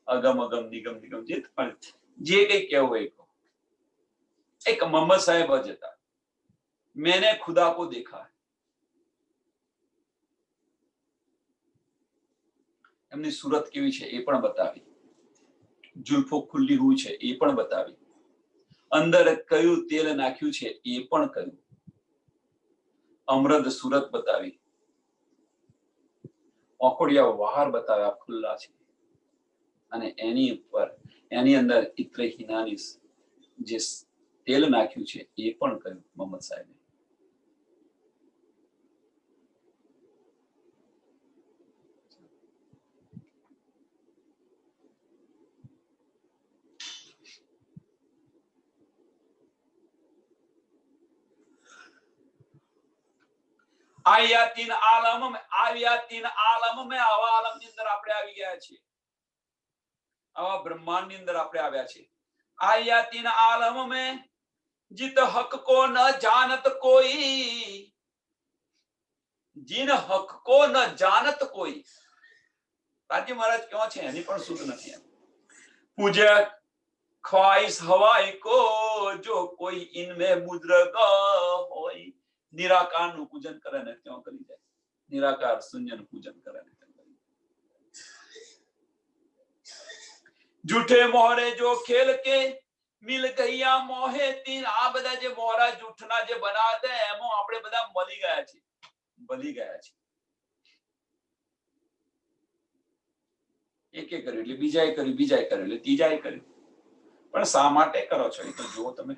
અગમ અગમ નિગમ નિગમ જે કઈ કહેવું હોય એક મોહમ્મદ સાહેબ જ હતા. મેને ખુદા કો દેખા. એમની સુરત કેવી છે એ પણ બતાવી, જુલ્ફો ખુલ્લી હોય છે એ પણ બતાવી, અંદર કયું તેલ નાખ્યું છે એ પણ કહ્યું, અમૃત સુરત બતાવી, ઓકોડિયા વહાર બતાવ્યા ખુલ્લા છે, અને એની ઉપર એની અંદર ઇત્રે હિનાની જે તેલ નાખ્યું છે એ પણ કહ્યું મોહમ્મદ સાહેબે. આયા તીન આલમ में આવ્યા તીન આલમ में આવા આલમ ની અંદર આપણે આવી ગયા છીએ. આવા બ્રહ્માંડ ની અંદર આપણે આવ્યા છીએ. આયા તીન આલમ में जित हक को न जानत कोई, जिन हक को न जानत कोई. રાજ્ય મહારાજ ક્યાં છે એની પણ શુદ્ધ નથી. પૂજ્ય ख्वाहिश हवाई को जो कोई इनमें मुद्रक होय. નિરાકાર નું પૂજન કરે ને ત્યાં કરી જાય, નિરાકાર શૂન્ય નું પૂજન કરે ને ત્યાં કરી જાય. જૂઠે મોહરે જો ખેલ કે મિલ ગયા મોહે તીન. આ બધા જે મોહરા જૂઠના જે બનાવે છે એમાં આપણે બધા મળી ગયા છે, ભલી ગયા છે. એકે કર્યું એટલે બીજાએ કર્યું, બીજાએ કર્યું એટલે ત્રીજાએ કર્યું. પણ શા માટે કરો છો એ તો જુઓ તમે.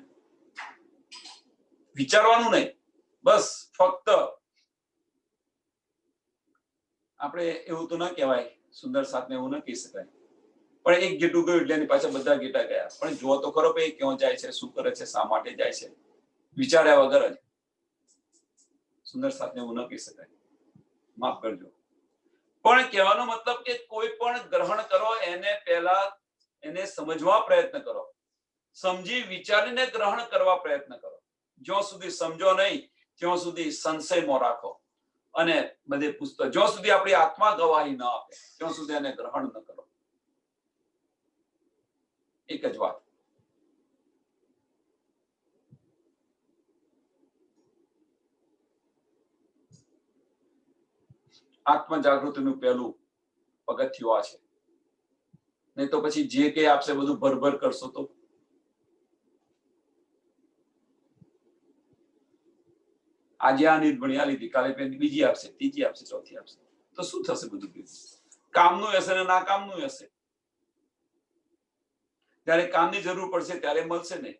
વિચારવાનું નહીં, બસ ફક્ત આપણે એવું તો ના કહેવાય, સુંદર સાથને એવું ના કહી શકાય, પણ એક ગેટું ગયું એટલે એની પાછળ બધા ગેટા ગયા. પણ જુઓ તો ખરો ભાઈ ક્યાં જાય છે, શું કરે છે, શા માટે જાય છે, વિચાર્યા વગર જ. સુંદર સાથને એવું ના કહી શકાય, માફ કરજો. પણ કહેવાનો મતલબ કે કોઈ પણ ગ્રહણ કરો એને પહેલા એને સમજવા પ્રયત્ન કરો, સમજી વિચારીને ગ્રહણ કરવા પ્રયત્ન કરો. જ્યાં સુધી સમજો નહીં ત્યાં સુધી સંશયમાં રાખો, અને બધે પુસ્તક જ્યાં સુધી આપણી આત્મા ગવાહી ન આપે ત્યાં સુધી એને ગ્રહણ ન કરો. એક જ વાત. આત્મ જાગૃતિનું પહેલું પગથિયું આ છે. નહીં તો પછી જે કઈ આપશે બધું ભરભર કરશો તો આજે આ નીટ ભણ્યા લીધી, કાલે બીજી આપશે, ત્રીજી આપશે, ચોથી આપશે, તો શું થશે? બધું કામનું હશે ને ના કામનું હશે. ત્યારે કામની જરૂર પડશે ત્યારે મળશે નહીં.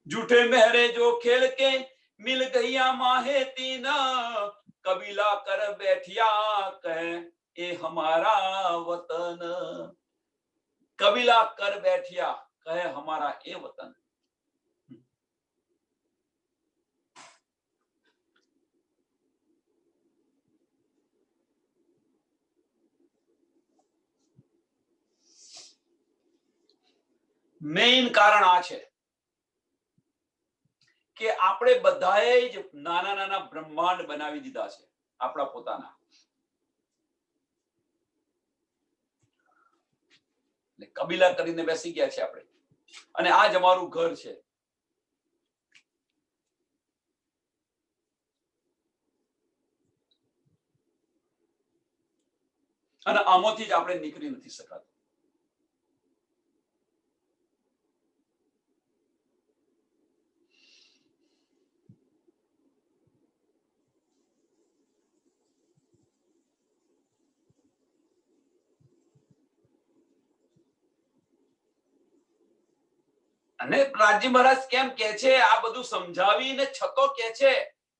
झूठे मेहरे जो खेल के मिल गया माहे तीन. कबीला कर बैठिया कहे ये हमारा वतन. कबीला कर बैठिया कहे हमारा ये वतन. મેઇન કારણ આ છે કે આપણે બધાએ જ નાના નાના બ્રહ્માંડ બનાવી દીધા છે આપણા પોતાના. કબીલા કરીને બેસી ગયા છે આપણે, અને આ જ અમારું ઘર છે. અને આમાંથી જ આપણે નીકળી નથી શકાતું. અને રાજી મહારાજ કેમ કે છે, આ બધું સમજાવીને છતો કે છે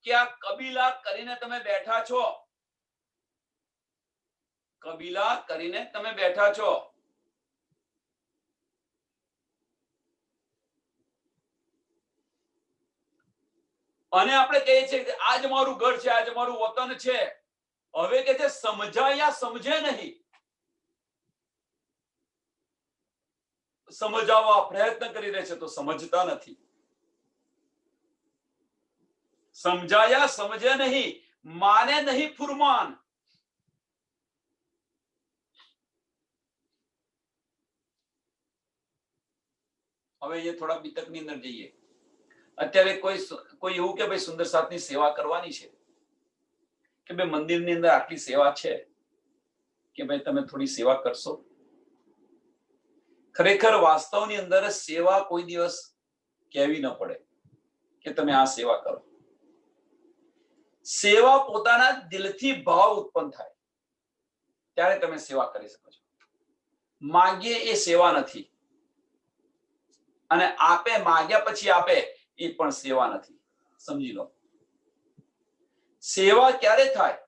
કે આ કબીલા કરીને તમે બેઠા છો, કબીલા કરીને તમે બેઠા છો. અને આપણે કહીએ છીએ કે આજ મારું ઘર છે, આજ મારું વતન છે. હવે કે છે સમજાયા સમજે નહીં, સમજાવવા પ્રયત્ન કરી રહે છે તો સમજતા નથી. સમજાયા સમજે નહીં, માને નહીં ફુરમાન. હવે એ થોડા બીતકની અંદર જઈએ. અત્યારે કોઈ એવું કે ભાઈ સુંદર સાથની સેવા કરવાની છે, કે ભાઈ મંદિરની અંદર આટલી સેવા છે, કે ભાઈ તમે થોડી સેવા કરશો. ખરેખર વાસ્તવની અંદર સેવા કોઈ દિવસ કહેવી ન પડે કે તમે આ સેવા કરો. સેવા પોતાના દિલથી ભાવ ઉત્પન્ન થાય ત્યારે તમે સેવા કરી શકો છો. માગીએ એ સેવા નથી, અને આપે માગ્યા પછી આપે એ પણ સેવા નથી. સમજી લો. સેવા ક્યારે થાય?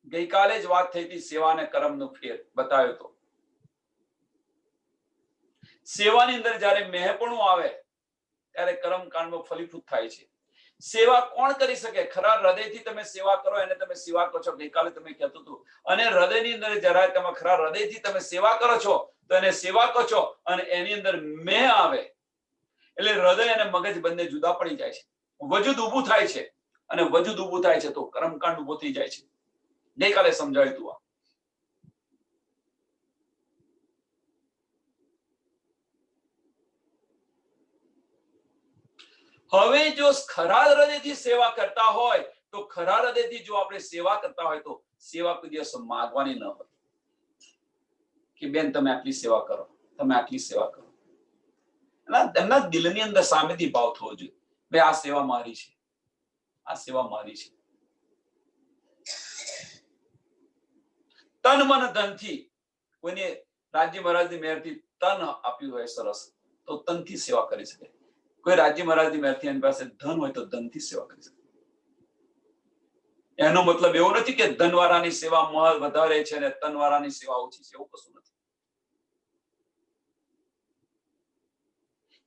ગઈકાલે જ વાત થઈ હતી સેવા અને કર્મનો ફેર બતાવ્યો તો. સેવાની અંદર જ્યારે મેહપણું આવે ત્યારે કર્મકાંડમાં ફલીભૂત થાય છે. સેવા કોણ કરી શકે? ખરા હૃદયથી તમે સેવા કરો એને તમે સેવા કરો છો. ગઈકાલે તમે કહેતું હતું. અને હૃદયની અંદર જ્યારે તમે ખરા હૃદયથી તમે સેવા કરો છો તો એને સેવા કહો છો, અને એની અંદર મેહ આવે એટલે હૃદય અને મગજ બંને જુદા પડી જાય છે. વજૂદ ઊભું થાય છે, અને વજૂદ ઊભું થાય છે તો કર્મકાંડ ઊભો થઈ જાય છે. ગઈકાલે સમજાવ્યું હતું આ. હવે જો ખરા હૃદયથી સેવા કરતા હોય તો ખરા હૃદયથી જો આપણે સેવા કરતા હોય તો સેવા કોઈ દિવસ માંગવાની ન હોય કે બેન તમે આટલી સેવા કરો, તમે આટલી સેવા કરો. એમના દિલની અંદર સામેથી ભાવ થવો જોઈએ, ભાઈ આ સેવા મારી છે, આ સેવા મારી છે. તન મન ધનથી કોઈને રાજ્ય મહારાજની મહેરથી તન આપ્યું હોય સરસ, તો તનથી સેવા કરી શકે. કોઈ રાજ્ય મહારાજની મહેરથી એની પાસે ધન હોય તો ધનથી સેવા કરી શકે. એનો મતલબ એવો નથી કે ધનવાળાની સેવા મહત્વ વધારે છે અને તનવાળાની સેવા ઓછી છે, એવું કશું નથી.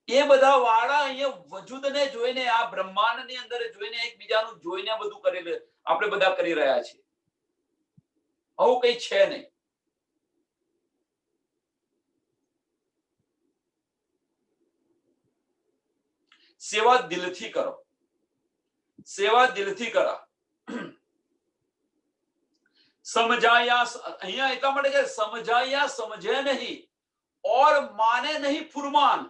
એ બધા વાળા અહીંયા વજૂદને જોઈને, આ બ્રહ્માંડની અંદર જોઈને, એકબીજાનું જોઈને બધું કરી આપણે બધા કરી રહ્યા છીએ. આવું કઈ છે નહીં. સેવા દિલથી કરો, સેવા દિલથી કરા. સમજાયા અહીંયા એટલા માટે કે સમજાયા સમજે નહીં ઓર માને નહીં ફુરમાન.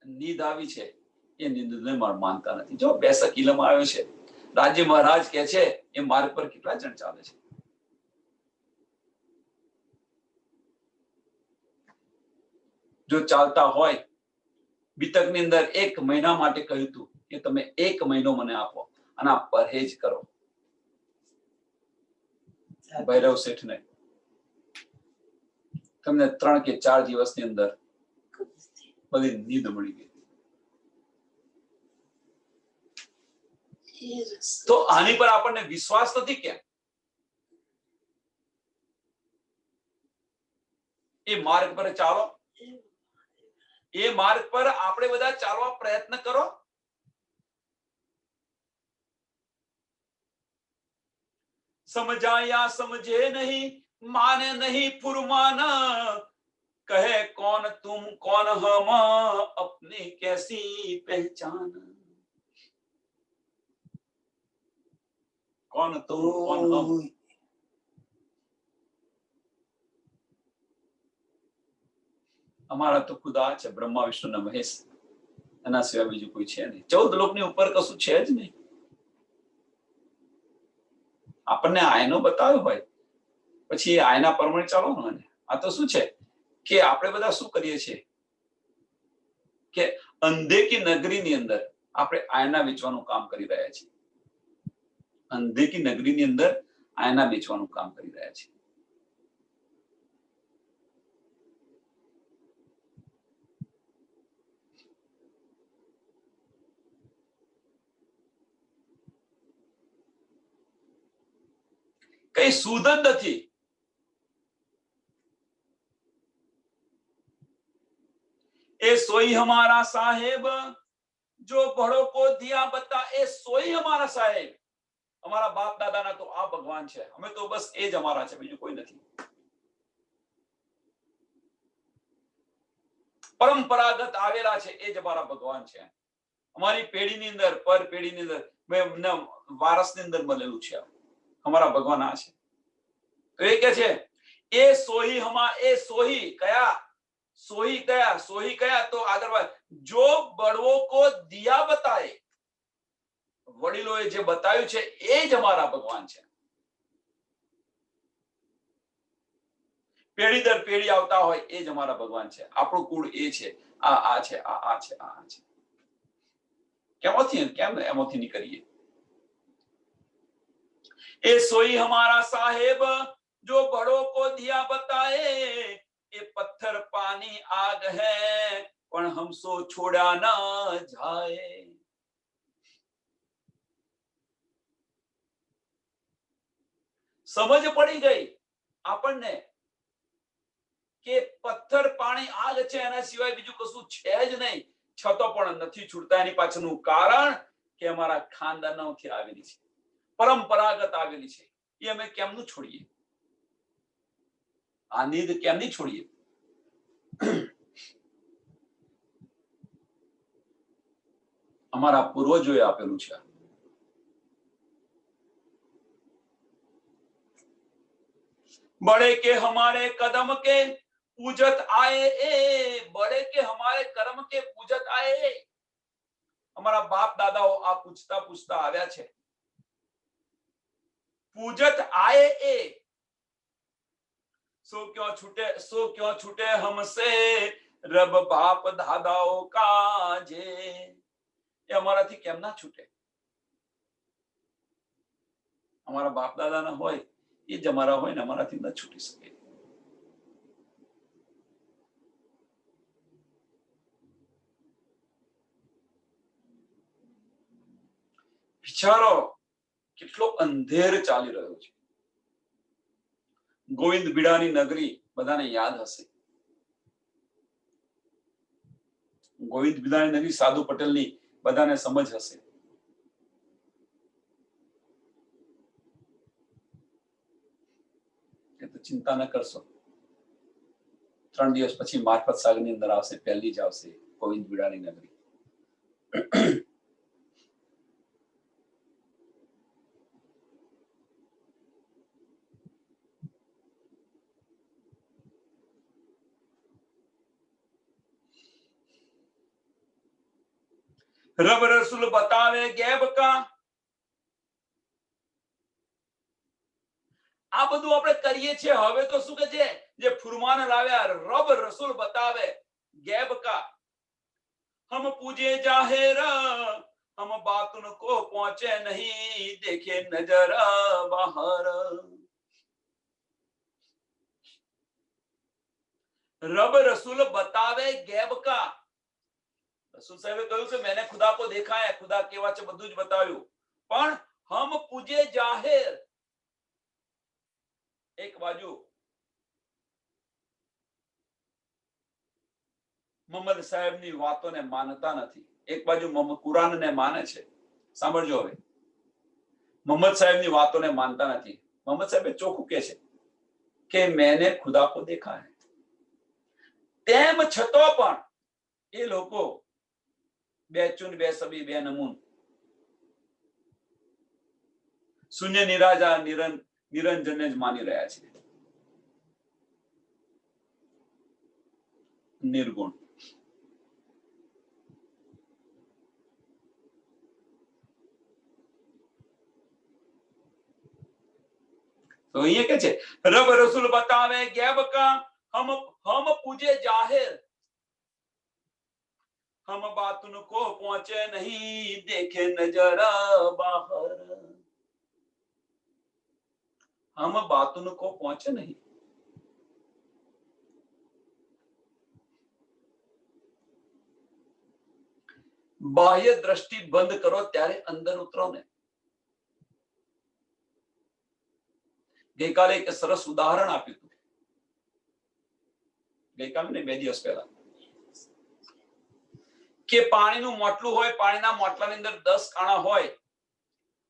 નીંદ આવી છે એ નીંદને માનતા નથી. જો બેસક ઇલમ આવ્યો છે, રાજ્ય મહારાજ કે છે એ માર્ગ પર કેટલા જણ ચાલે છે? જો ચાલતા હોય, બીતકની અંદર 1 મહિના માટે કહ્યું હતું કે તમે 1 મહિનો મને આપો અને આ પરહેજ કરો. ભૈરવ શેઠને તમને 3 કે 4 દિવસની અંદર બધી નીંદ મળી ગઈ. તો આની પર આપણને વિશ્વાસ નથી કેમ? એ માર્ગ પર ચાલો, એ માર્ગ પર આપણે બધા ચાલવા પ્રયત્ન કરો. સમજાયા સમજે નહીં, માને નહીં ફુરમાન. कहे कौन तुम कौन हम, अपनी कैसी पहचान। कौन तुम कौन हम, અમારા તો ખુદા છે, બ્રહ્મા વિષ્ણુ ને મહેશ, એના સિવાય બીજું કોઈ છે નહીં. 14 લોકની ઉપર કશું છે જ નહીં. આપણને આયનો બતાવ્યો હોય પછી આયના પ્રમાણે ચાલવાનું. આ તો શું છે કે આપણે બધા શું કરીએ છીએ કે અંધે કી નગરીની અંદર આપણે આયના વેચવાનું કામ કરી રહ્યા છીએ. અંધે કી નગરીની અંદર આયના વેચવાનું કામ કરી રહ્યા છીએ. કઈ સુધ જ નથી. એ સોઈ હમારા સાહેબ જો બड़ों को दिया बता, એ સોઈ હમારા સાહેબ. અમારા બાપ દાદાના તો આ ભગવાન છે. અમે તો બસ એ જ અમારા છે, બીજું કોઈ નથી. પરંપરાગત આવેલા છે એ જ અમારા ભગવાન છે. અમારી પેઢીની અંદર પર પેઢીની અંદર વારસની અંદર મળેલું છે. અમારા ભગવાન આ છે. તો એ કે છે એ સોહી હમા, એ સોહી કયા, સોહી કયા, સોહી કયા તો આગળ જો બड़ों को दिया बताए, વડીલોએ જે બતાવ્યું છે એ જ અમારા ભગવાન છે. પેઢી દર પેઢી આવતા હોય એ જ અમારા ભગવાન છે. આપણું કુળ એ છે, આ છે, આ છે, આ છે. કેમ એમાંથી નીકળીએ? એ સોઈ હમારા સાહેબ जो बड़ों को दिया बताए, ये पत्थर पानी आग है पण हमसो छोड़ा ना जाए. समझ पड़ी गई આપણને કે પથ્થર પાણી આગ છે, એના સિવાય બીજું કશું છે જ નહીં. છતો પણ નથી છૂટતા. એની પાછળનું કારણ કે અમારા ખાનદાનોથી આવેલી છે, પરંપરાગત આવેલી છે. એ અમે કેમનું છોડીએ? આ નીંદ કેમ નહીં છોડીએ? અમારા પૂર્વજોએ આપેલું છે. बड़े के हमारे कदम के पूजत आए, ए बड़े के हमारे कर्म के पूजत आए. અમારા બાપ દાદાઓ આ પૂછતા પૂછતા આવ્યા છે. पूजत आए ए सो क्यों छूटे हमसे रब बाप दादाओं का जे. ये અમારાથી કેમ ના છૂટે? અમારા બાપ દાદાના હોય એ જ અમારા હોય ને, અમારાથી ન છૂટી શકે. વિચારો કેટલો અંધેર ચાલી રહ્યો છે. ગોવિંદ બીડાની નગરી બધાને યાદ હશે. ગોવિંદ બીડાની નગરી સાધુ પટેલની બધાને સમજ હશે. તો ચિંતા ન કરશો, 3 દિવસ પછી મારફત સાગરની અંદર આવશે, પહેલી જ આવશે ગોવિંદ બીડાની નગરી. રબ રસૂલ બતાવે ગેબ કા. આ બધું આપણે કરીએ છીએ. હવે તો શું કે છે, જે ફુરમાન લાવ્યા, રબ રસૂલ બતાવે ગેબ કા. हम पूजे जाहिर, हम बातुन को पहुंचे नहीं, देखे नजर बाहर. रब रसूल बतावे गैब का. रसूल साहेबे કહ્યું કે मैंने खुदा को देखा है, खुदा કેવા છે બધું જ બતાવ્યું. પણ हम पूजे जाहिर, એક બાજુ મોહમ્મદ સાહેબની વાતોને માનતા નથી, એક બાજુ કુરાનને માને છે. સાંભળજો હવે, મોહમ્મદ સાહેબની વાતોને માનતા નથી. મોહમ્મદ સાહેબે ચોખ્ખું કહે છે કે मैंने खुदा को देखा है. તેમ છતો પણ એ લોકો બે ચૂન બે સબી બે નમૂન શૂન્ય નિરાજા નિરંજનને જ માની રહ્યા છે. નિર્ગુણ. तो ये क्या है? रब रसूल बतावे गैब का हम पूजे जाहिर, हम बातुन को पहुंचे नहीं देखे नजर बाहर. हम बातुन को पहुंचे नहीं. बाह्य दृष्टि बंद करो त्यारे अंदर उतरो ने. ગઈકાલે એક સરસ ઉદાહરણ આપ્યું હતું. ગઈકાલે ને 2 દિવસ પહેલા કે પાણીનું મોટલું હોય, પાણીના મોટલાની અંદર 10 કાણા હોય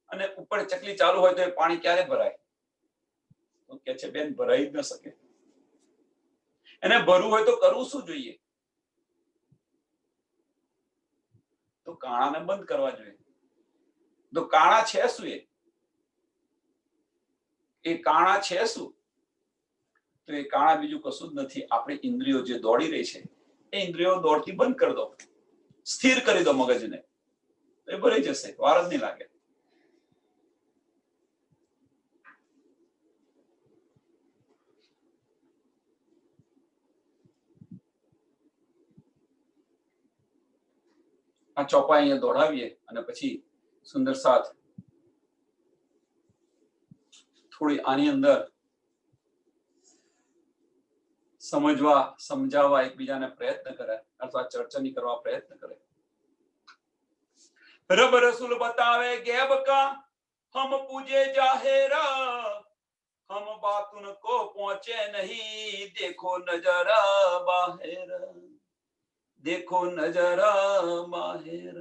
અને ઉપર ચકલી ચાલુ હોય તો એ પાણી ક્યારે ભરાય? તો કે છે બેન ભરાઈ જ ન શકે. એને ભરવું હોય તો કરવું શું જોઈએ? તો કાણાને બંધ કરવા જોઈએ. તો કાણા છે શું? એ કાણા છે શું? તો એ કાણા બીજું કશું જ નથી. આપણી ઇન્દ્રિયો જે દોડી રહી છે એ ઇન્દ્રિયો દોડતી બંધ કરી દો, સ્થિર કરી દો મગજને, એ ભરાઈ જશે, વાર જ નહીં લાગે. આ ચોપાઈ અહીંયા દોડાવીએ અને પછી સુંદર સાથ થોડી આની અંદર સમજવા સમજાવવા એકબીજાને પ્રયત્ન કરે અથવા ચર્ચા કરવા પ્રયત્ન કરે. રબ રસૂલ बतावे गैब का हम पूजे जाहिर, हम बातुन को पहुंचे नहीं देखो नजर बाहर, देखो नजर बाहर.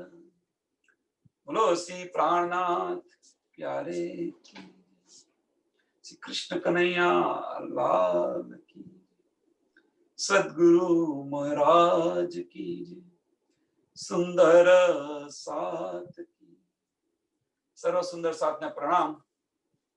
बोलो श्री प्राणनाथ प्यारे की, श्री कृष्ण कन्हैया लाल की, सदगुरु महाराज की, सुंदर साथ की. सर्व सुंदर साथ ने प्रणाम.